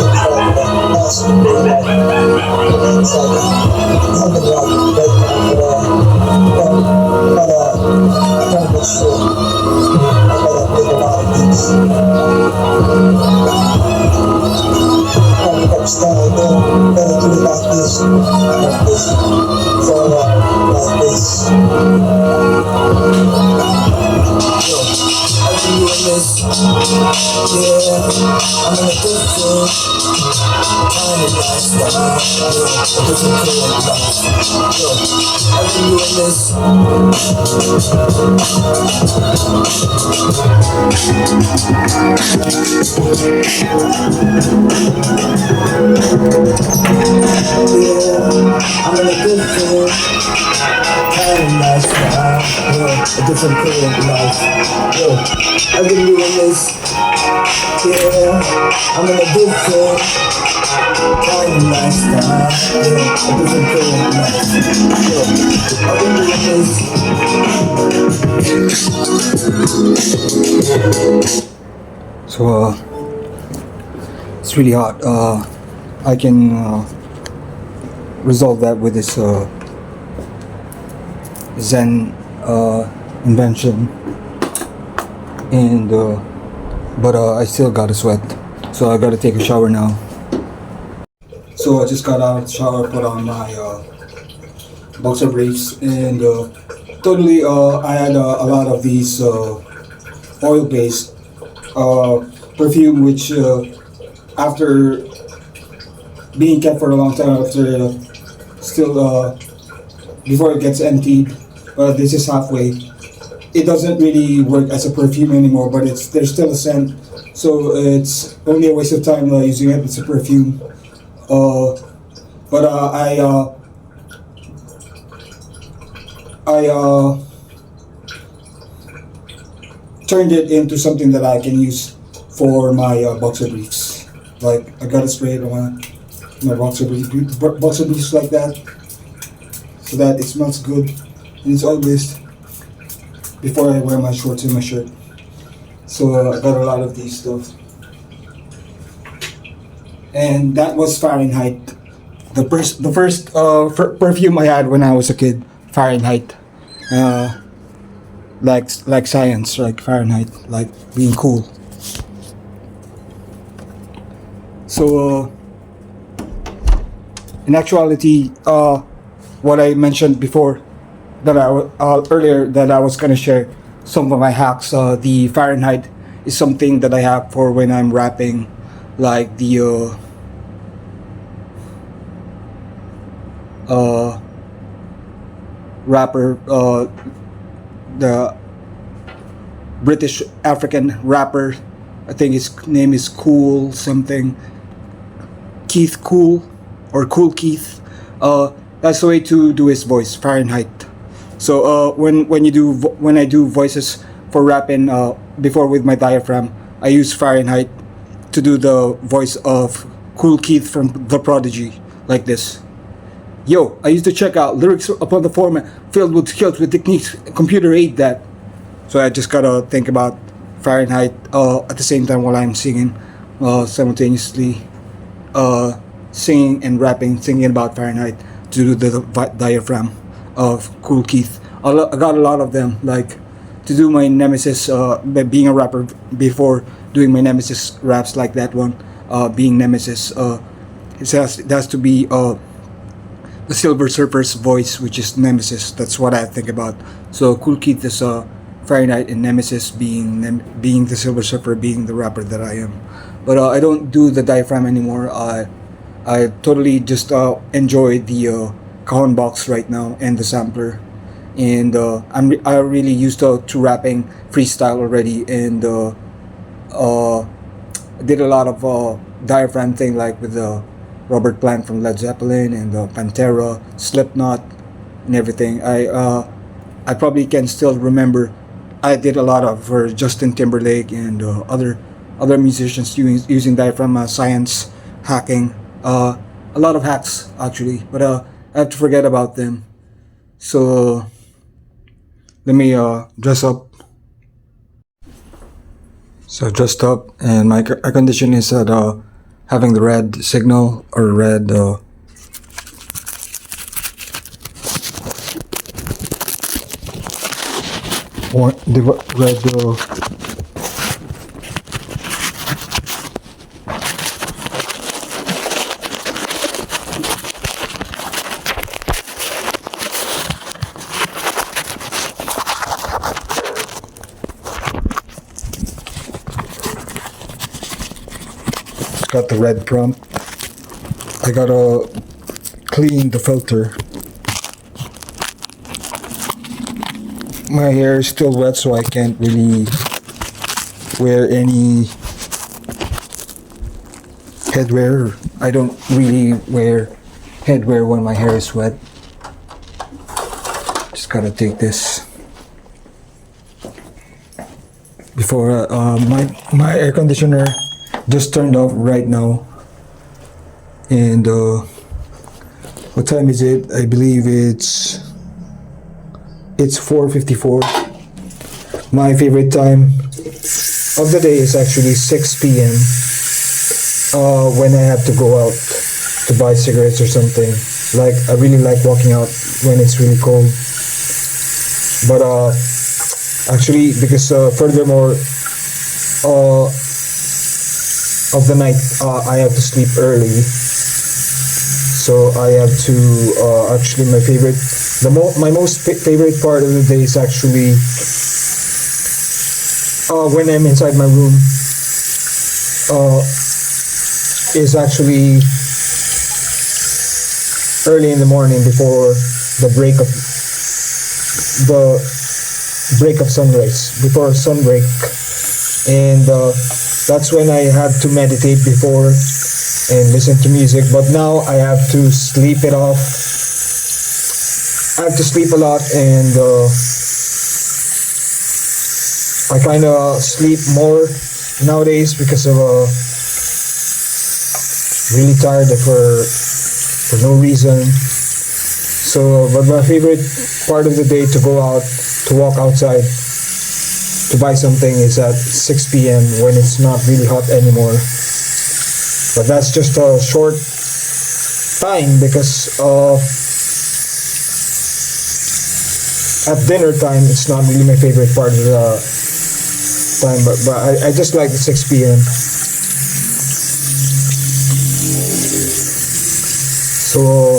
Everything's like asking me like, it's like something like right now, but I can't be sure. I gotta think a lot of things. Style, better do it like this, so like this. Yo, I've been doing this, yeah, I'm in a different kind of lifestyle, a different kind of life. Yo, I've been doing this. I'm in a different kind of lifestyle, a different kind of life, I've been doing this, yeah, I'm in a different kind of lifestyle, a different kind of life, I've been doing this. So it's really hot. I can resolve that with this Zen invention, and but I still gotta sweat, so I gotta take a shower now. So I just got out of the shower, put on my boxer briefs, and totally I had a lot of these oil-based perfume, which after being kept for a long time, after still before it gets emptied, this is halfway. It doesn't really work as a perfume anymore, but there's still a scent, so it's only a waste of time using it as a perfume. But I turned it into something that I can use for my boxer briefs. Like, I gotta spray it on my boxer briefs like that, so that it smells good, and it's always before I wear my shorts and my shirt. So I got a lot of these stuff, and that was Fahrenheit. The first perfume I had when I was a kid, Fahrenheit. Like science, like Fahrenheit, like being cool. So in actuality, what I mentioned before, that earlier, that I was gonna share some of my hacks. The Fahrenheit is something that I have for when I'm rapping, like the rapper, the British African rapper, I think his name is Cool something, Keith Cool, or Cool Keith. That's the way to do his voice, Fahrenheit. So when I do voices for rapping, before with my diaphragm, I use Fahrenheit to do the voice of Cool Keith from The Prodigy, like this. Yo, I used to check out lyrics upon the format filled with skills with techniques computer aid that. So I just gotta think about Fahrenheit at the same time while I'm singing, simultaneously. singing and rapping, thinking about Fahrenheit to do the diaphragm of Cool Keith. I got a lot of them, like to do my Nemesis, being a rapper before doing my Nemesis raps like that one, being Nemesis. It has to be the Silver Surfer's voice, which is Nemesis. That's what I think about. So Cool Keith is Fahrenheit, and Nemesis being the Silver Surfer, being the rapper that I am. But I don't do the diaphragm anymore. I totally just enjoy the cajon box right now and the sampler, and I really used to rapping freestyle already, and did a lot of diaphragm thing, like with Robert Plant from Led Zeppelin and Pantera, Slipknot, and everything. I probably can still remember. I did a lot of for Justin Timberlake and other musicians using diaphragm science hacking. A lot of hacks actually, but I have to forget about them. So let me dress up. So I dressed up, and my air conditioning is at having the red signal or red. The red. Got the red prompt. I gotta clean the filter. My hair is still wet, so I can't really wear any headwear. I don't really wear headwear when my hair is wet. Just gotta take this before my air conditioner just turned off right now. And what time is it? I believe it's 4:54. My favorite time of the day is actually 6 p.m. When I have to go out to buy cigarettes or something. Like, I really like walking out when it's really cold. But actually, because furthermore, of the night, I have to sleep early, so I have to actually my most favorite part of the day is actually when I'm inside my room, is actually early in the morning before the break of sunrise, before sunbreak, and that's when I had to meditate before and listen to music. But now I have to sleep it off. I have to sleep a lot, and I kind of sleep more nowadays because of really tired for no reason. So, but my favorite part of the day to go out, to walk outside, to buy something is at 6 p.m. when it's not really hot anymore. But that's just a short time, because at dinner time it's not really my favorite part of the time, but I just like the 6 p.m. So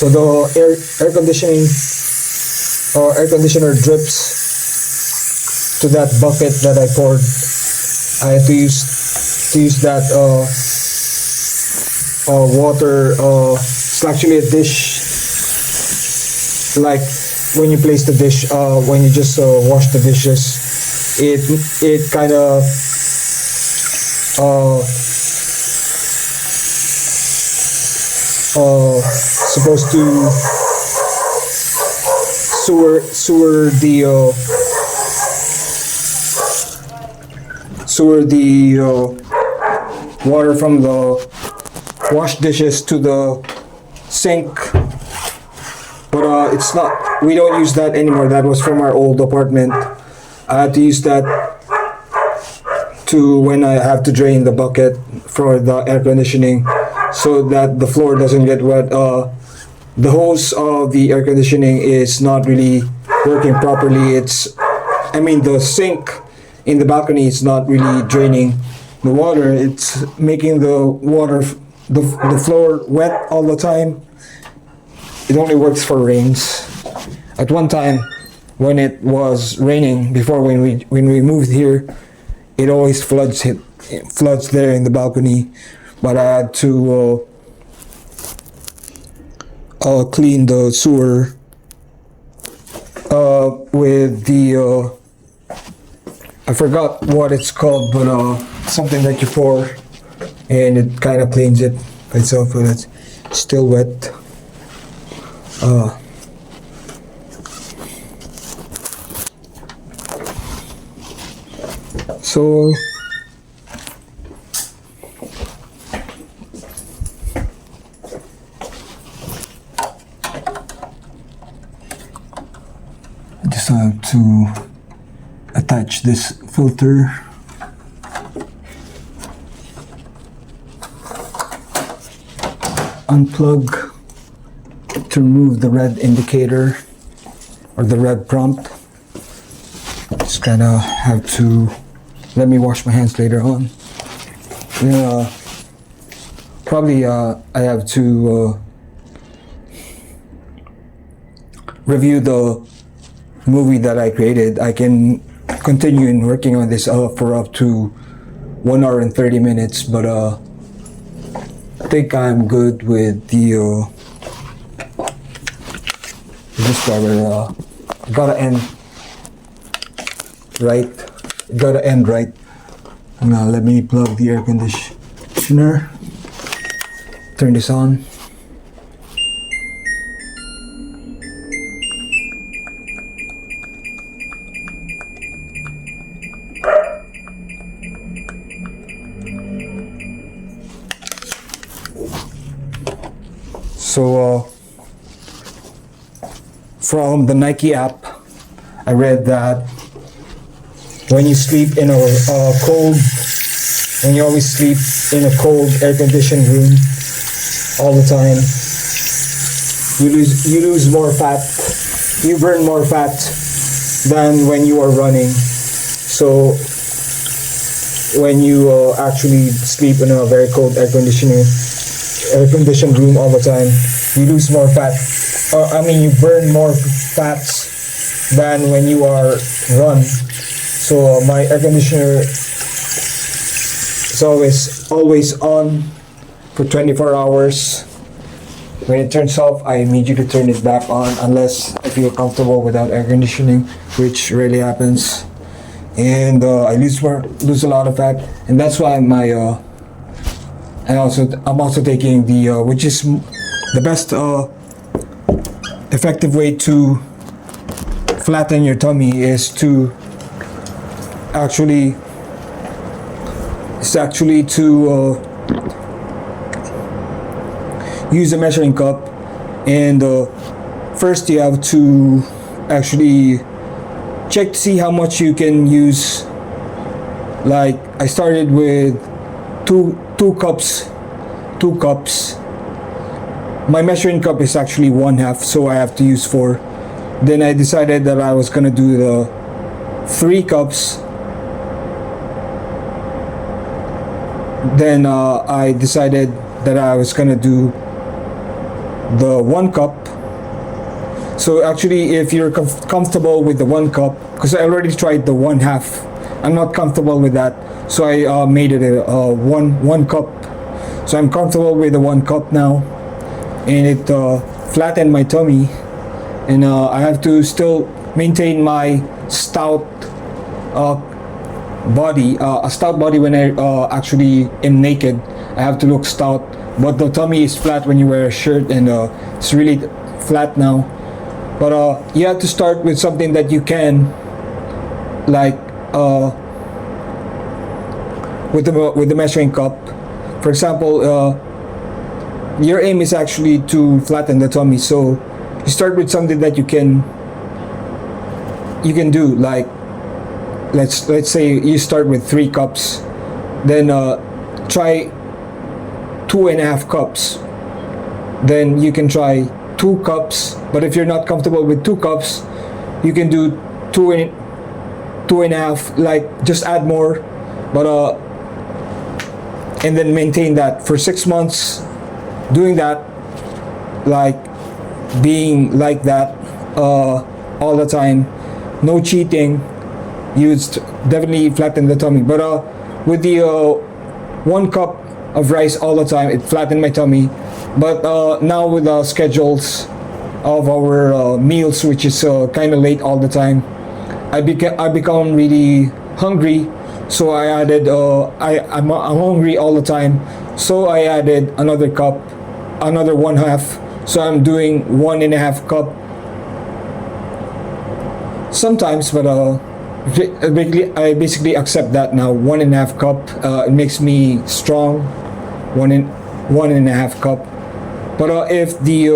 the air conditioner drips to that bucket that I poured. I had to use that water. It's actually a dish, like when you place the dish, when you just wash the dishes, it kind of supposed to sewer the water from the wash dishes to the sink. But it's not, we don't use that anymore. That was from our old apartment. I had to use that to when I have to drain the bucket for the air conditioning, so that the floor doesn't get wet. The hose of the air conditioning is not really working properly. The sink in the balcony is not really draining the water. It's making the water, the floor wet all the time. It only works for rains. At one time, when it was raining, before when we moved here, it always floods there in the balcony. But I had to clean the sewer with the I forgot what it's called, but something that you pour and it kind of cleans it by itself, but it's still wet. So I just have to attach this filter. Unplug to remove the red indicator or the red prompt. Just kind of have to let me wash my hands later on. Probably I have to review the movie that I created. I can continue in working on this for up to 1 hour and 30 minutes, but I think I'm good with this rubber. Gotta end right. Gotta end right. Now let me plug the air conditioner. Turn this on. So from the Nike app, I read that when you sleep in a cold, when you always sleep in a cold air-conditioned room all the time, you lose more fat, you burn more fat than when you are running. So when you actually sleep in a very cold air-conditioned room all the time, you lose more fat. You burn more fats than when you are run. So my air conditioner is always on for 24 hours. When it turns off, I immediately turn it back on unless I feel comfortable without air conditioning, which rarely happens. And I lose a lot of fat, and that's why I'm also taking the which is the best effective way to flatten your tummy is to actually use a measuring cup, and first you have to actually check to see how much you can use. Like I started with two cups. My measuring cup is actually 1/2, so I have to use 4. Then I decided that I was gonna do the 3 cups. Then I decided that I was gonna do the 1 cup. So actually, if you're comfortable with the 1 cup, because I already tried the 1/2, I'm not comfortable with that, so I made it a one cup. So I'm comfortable with the 1 cup now, and it flattened my tummy. And I have to still maintain my stout body, a stout body when I actually am naked. I have to look stout, but the tummy is flat when you wear a shirt, and it's really flat now. But you have to start with something that you can, like with the measuring cup. For example, your aim is actually to flatten the tummy, so you start with something that you can do, like let's say you start with 3 cups, then try 2.5 cups, then you can try 2 cups. But if you're not comfortable with 2 cups, you can do 2.5, like just add more, but and then maintain that for 6 months, doing that, like being like that all the time, no cheating. You definitely flatten the tummy. But with the 1 cup of rice all the time, it flattened my tummy. But now with the schedules of our meals, which is kind of late all the time, I become really hungry. So I added I'm hungry all the time. So I added another cup, another 1/2. So I'm doing 1.5 cup sometimes, but I basically accept that now. 1.5 cup. It makes me strong. 1.5 cup. But if the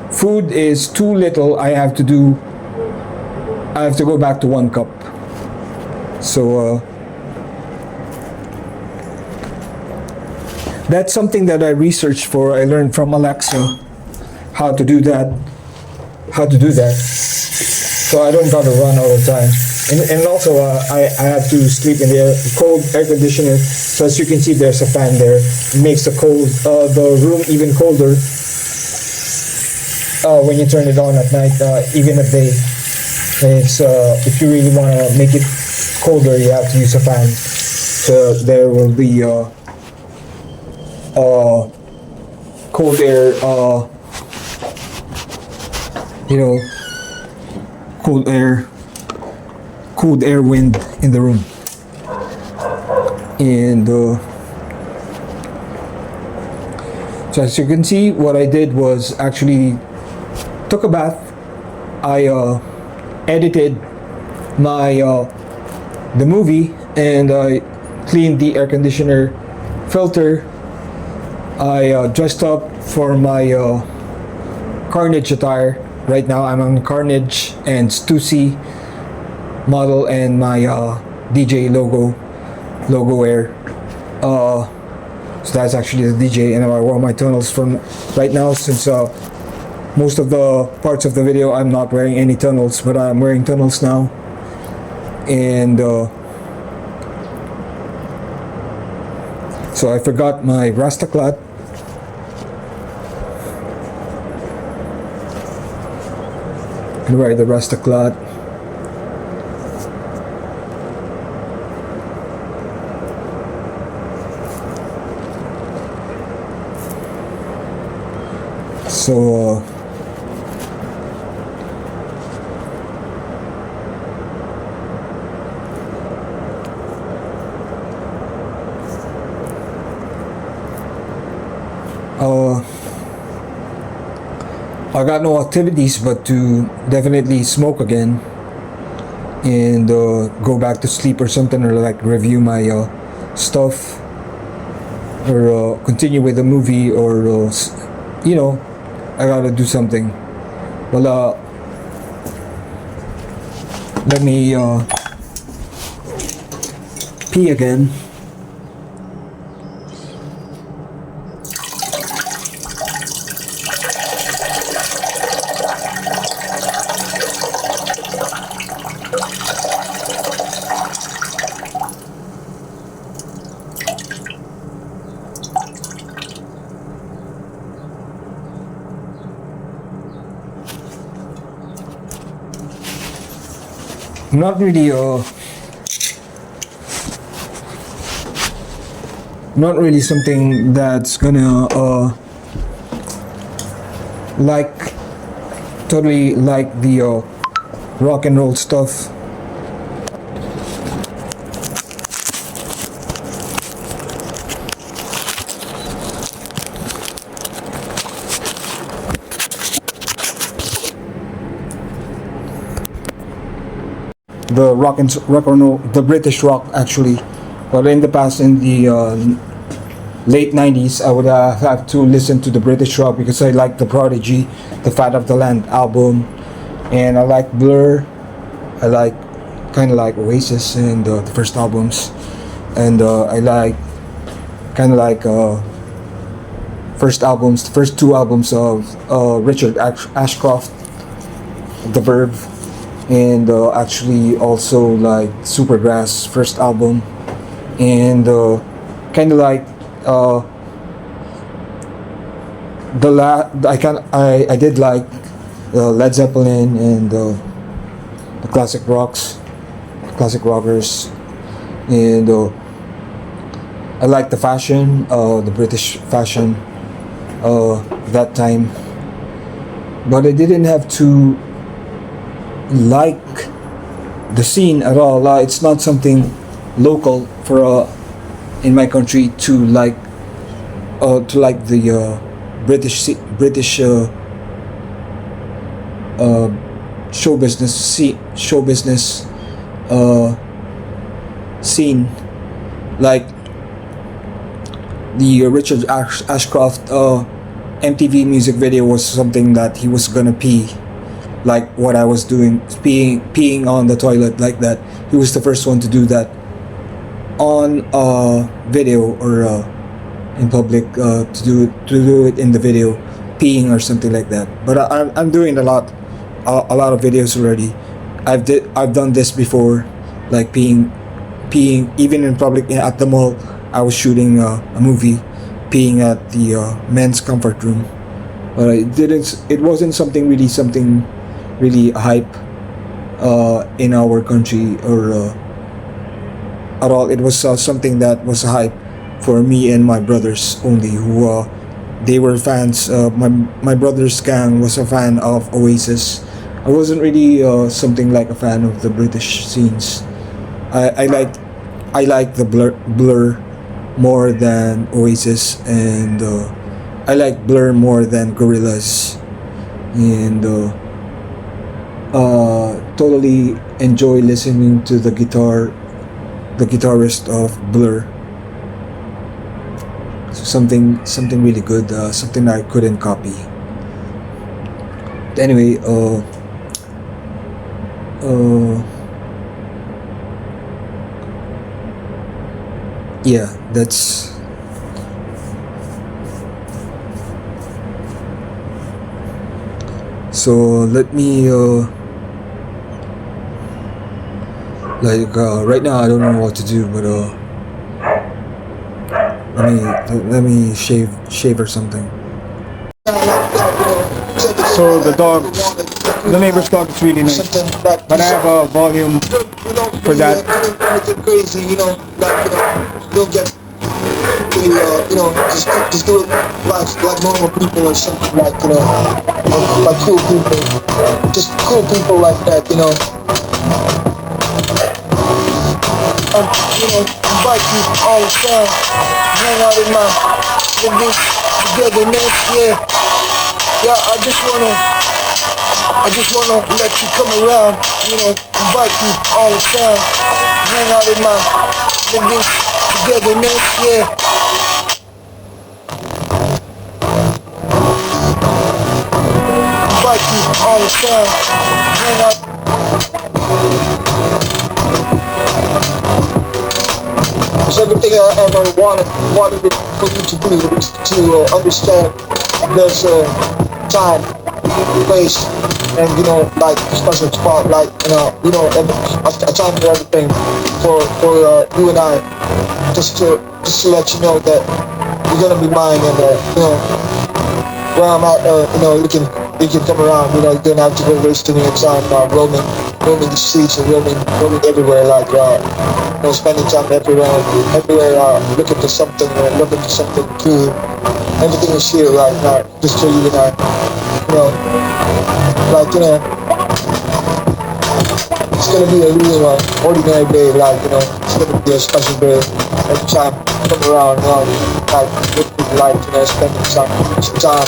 food is too little, I have to go back to 1 cup. So that's something that I researched for. I learned from Alexa how to do that. So I don't gotta run all the time. And also I have to sleep in the cold air conditioner. So as you can see, there's a fan there. It makes the room even colder when you turn it on at night, even at day. It's if you really want to make it colder, you have to use a fan. So there will be cold air, cold air wind in the room. And so as you can see, what I did was actually took a bath. I edited the movie, and I cleaned the air conditioner filter. I dressed up for my Carnage attire. Right now I'm on Carnage and Stussy model, and my DJ logo wear. So that's actually the DJ, and I wore my tunnels from right now, since most of the parts of the video I'm not wearing any tunnels, but I'm wearing tunnels now. And so I forgot my Rastaclat. And wear the Rastaclat. So I got no activities but to definitely smoke again and go back to sleep or something, or like review my stuff, or continue with the movie, or I gotta do something. Well, let me pee again. Not really something that's gonna totally like the rock and roll stuff. The rock and roll, the British rock actually. But in the past, in the late 90s, I would have to listen to the British rock because I like the Prodigy, the Fat of the Land album, and I like Blur, I like kind of like Oasis and the first albums, and I like kind of like the first two albums of Richard Ashcroft, The Verve, and actually also like Supergrass first album, and kind of like I did like Led Zeppelin and the classic rockers, and I like the fashion, the British fashion that time, but I didn't have to like the scene at all. It's not something local for in my country to like the British show business scene, like the Richard Ashcroft MTV music video was something that he was gonna pee, like what I was doing, peeing on the toilet like that. He was the first one to do that on video or in public, to do it in the video, peeing or something like that. But I'm doing a lot of videos already. I've done this before, like peeing even in public at the mall. I was shooting a movie, peeing at the men's comfort room, but it wasn't something really hype in our country or at all. It was something that was hype for me and my brothers only, who they were fans. My brother's gang was a fan of Oasis. I wasn't really something like a fan of the British scenes. I like the Blur more than Oasis, and I like Blur more than Gorillaz, and totally enjoy listening to the guitarist of Blur. So something really good, something I couldn't copy. Anyway, yeah, that's so. Let me right now I don't know what to do, but let me shave or something. So the neighbor's dog is really nice, but I have a volume for that. Crazy, don't get just do it like normal people or something, like cool people, just cool people like that, and invite you all the time, hang out in my togetherness, yeah. I just wanna let you come around, invite you all the time, hang out in my togetherness, yeah. Invite you all the time, hang out. It's everything I ever wanted it for you to do, to understand there's a time, place, and like special spot, like a time for everything for you and I, just to let you know that you're gonna be mine, and where I'm at, you can come around, you don't have to go wasting your time roaming the streets and roaming everywhere, like spending time everywhere, looking for something cool. Everything is here right now, just for you and I. It's gonna be a real ordinary day, it's gonna be a special day. Every time I come around, with people, spending some time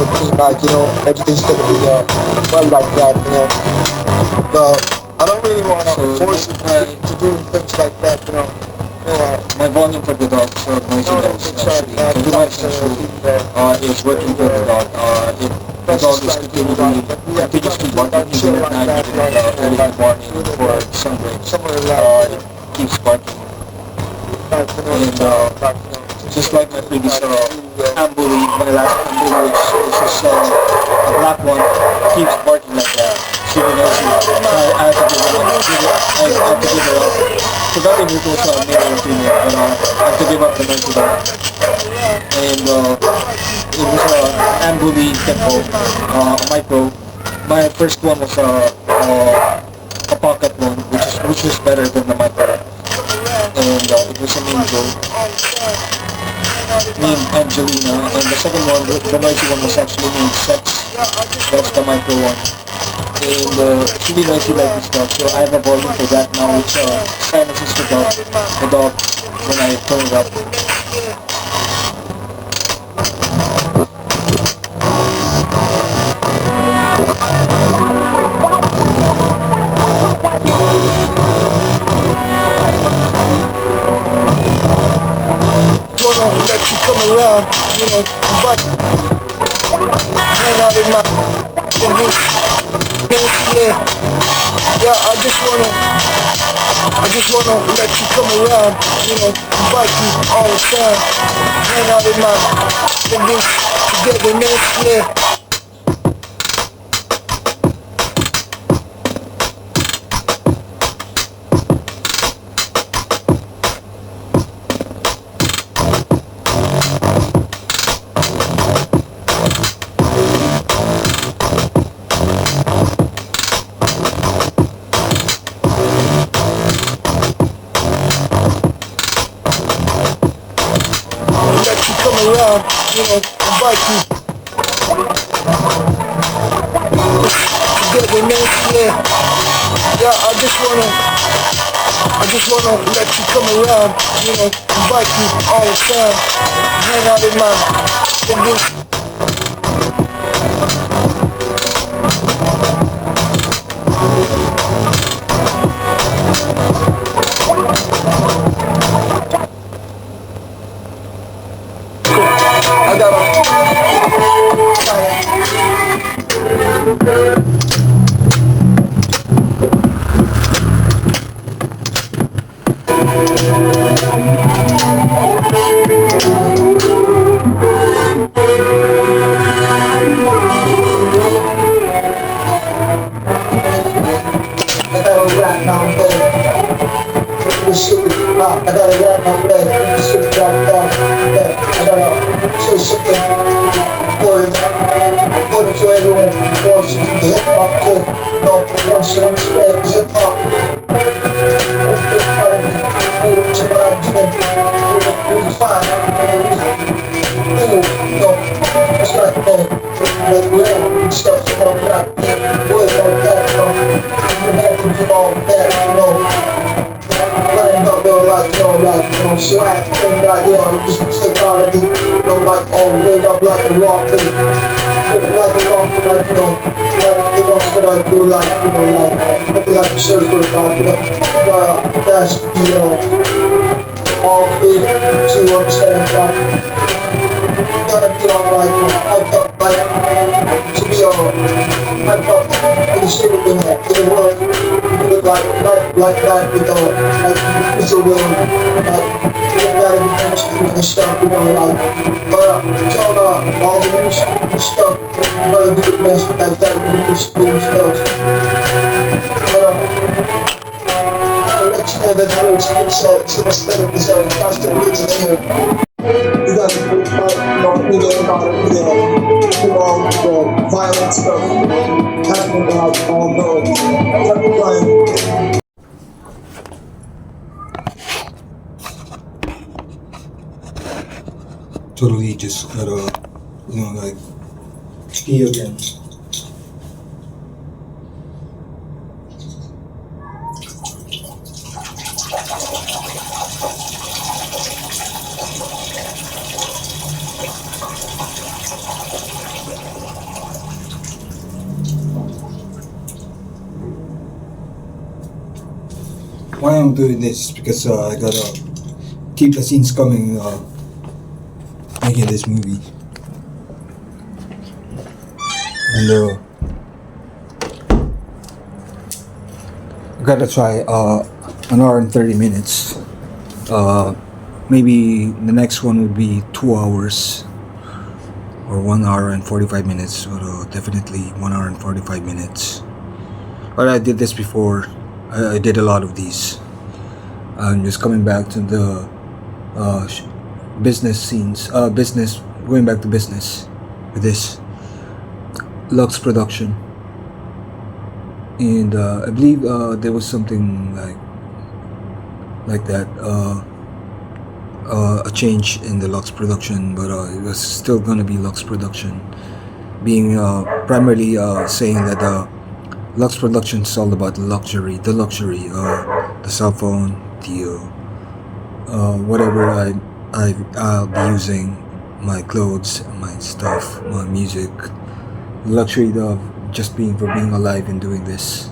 with me, everything's gonna be well like that, I don't really want to force you to do things like that, my volume for the dog is noisy guys, actually. The device actually is working for the dog. If the dog is continuously barking even at night, even early in the morning for some breaks, it keeps barking. And just like my previous ambully, my last ambully, which is a black one, keeps barking like that. She realized it. I have to give her up. I have to give her up. Forgot if it was a male or female, but I have to give up the noisy dog. And it was an ambully tempo, a micro. My first one was a pocket one, which was better than the micro. And it was an angel named Angelina, and the second one, the noisy one, was actually named Sex. That's the micro one. And it's really noisy like this dog, so I have a volume for that now, which silences the dog when I turn it up. Wanna let you come around, invite hang out in my yeah. Yeah, I just wanna let you come around, invite you all the time. Hang out in my togetherness, yeah. Around, invite you togetherness, yeah. Yeah, I just wanna let you come around, invite you all the time. Hang out in my I got a rap now, this shit is rock. I got a rap now, this shit is rock. I gotta say something for to everyone who wants to do hip hop too. Wants to understand hip hop. To what I'm doing, really fine. It's like that real stuff, not words like that, you have to do all that, learning about like, swag, and like, just stick out of it, like, live up like a rock, like a rock, like, what I do, like the shirt for the dog, that's, all big to understand, gotta be on, I felt like, to be on, I felt, the shit with them, it work, like that, like, it's a will, you gotta be finished and stuff, all the new stuff, gotta do the best, like that, new stuff, I'll let you know that it's instead of this, constant reason here. You gotta put violent stuff happening out all the Totally just gotta, like, ski again. Why I'm doing this is because I gotta keep the scenes coming, making this movie. And I gotta try 1 hour and 30 minutes. Maybe the next one would be 2 hours or 1 hour and 45 minutes, or definitely 1 hour and 45 minutes. But I did this before. I did a lot of these. I'm just coming back to the business scenes. Going back to business with this Lux production. And I believe there was something like that. A change in the Lux production, but it was still gonna be Lux production, being primarily saying that Lux production is all about the luxury, the cell phone, the whatever I'll be using, my clothes, my stuff, my music, the luxury of just being alive and doing this.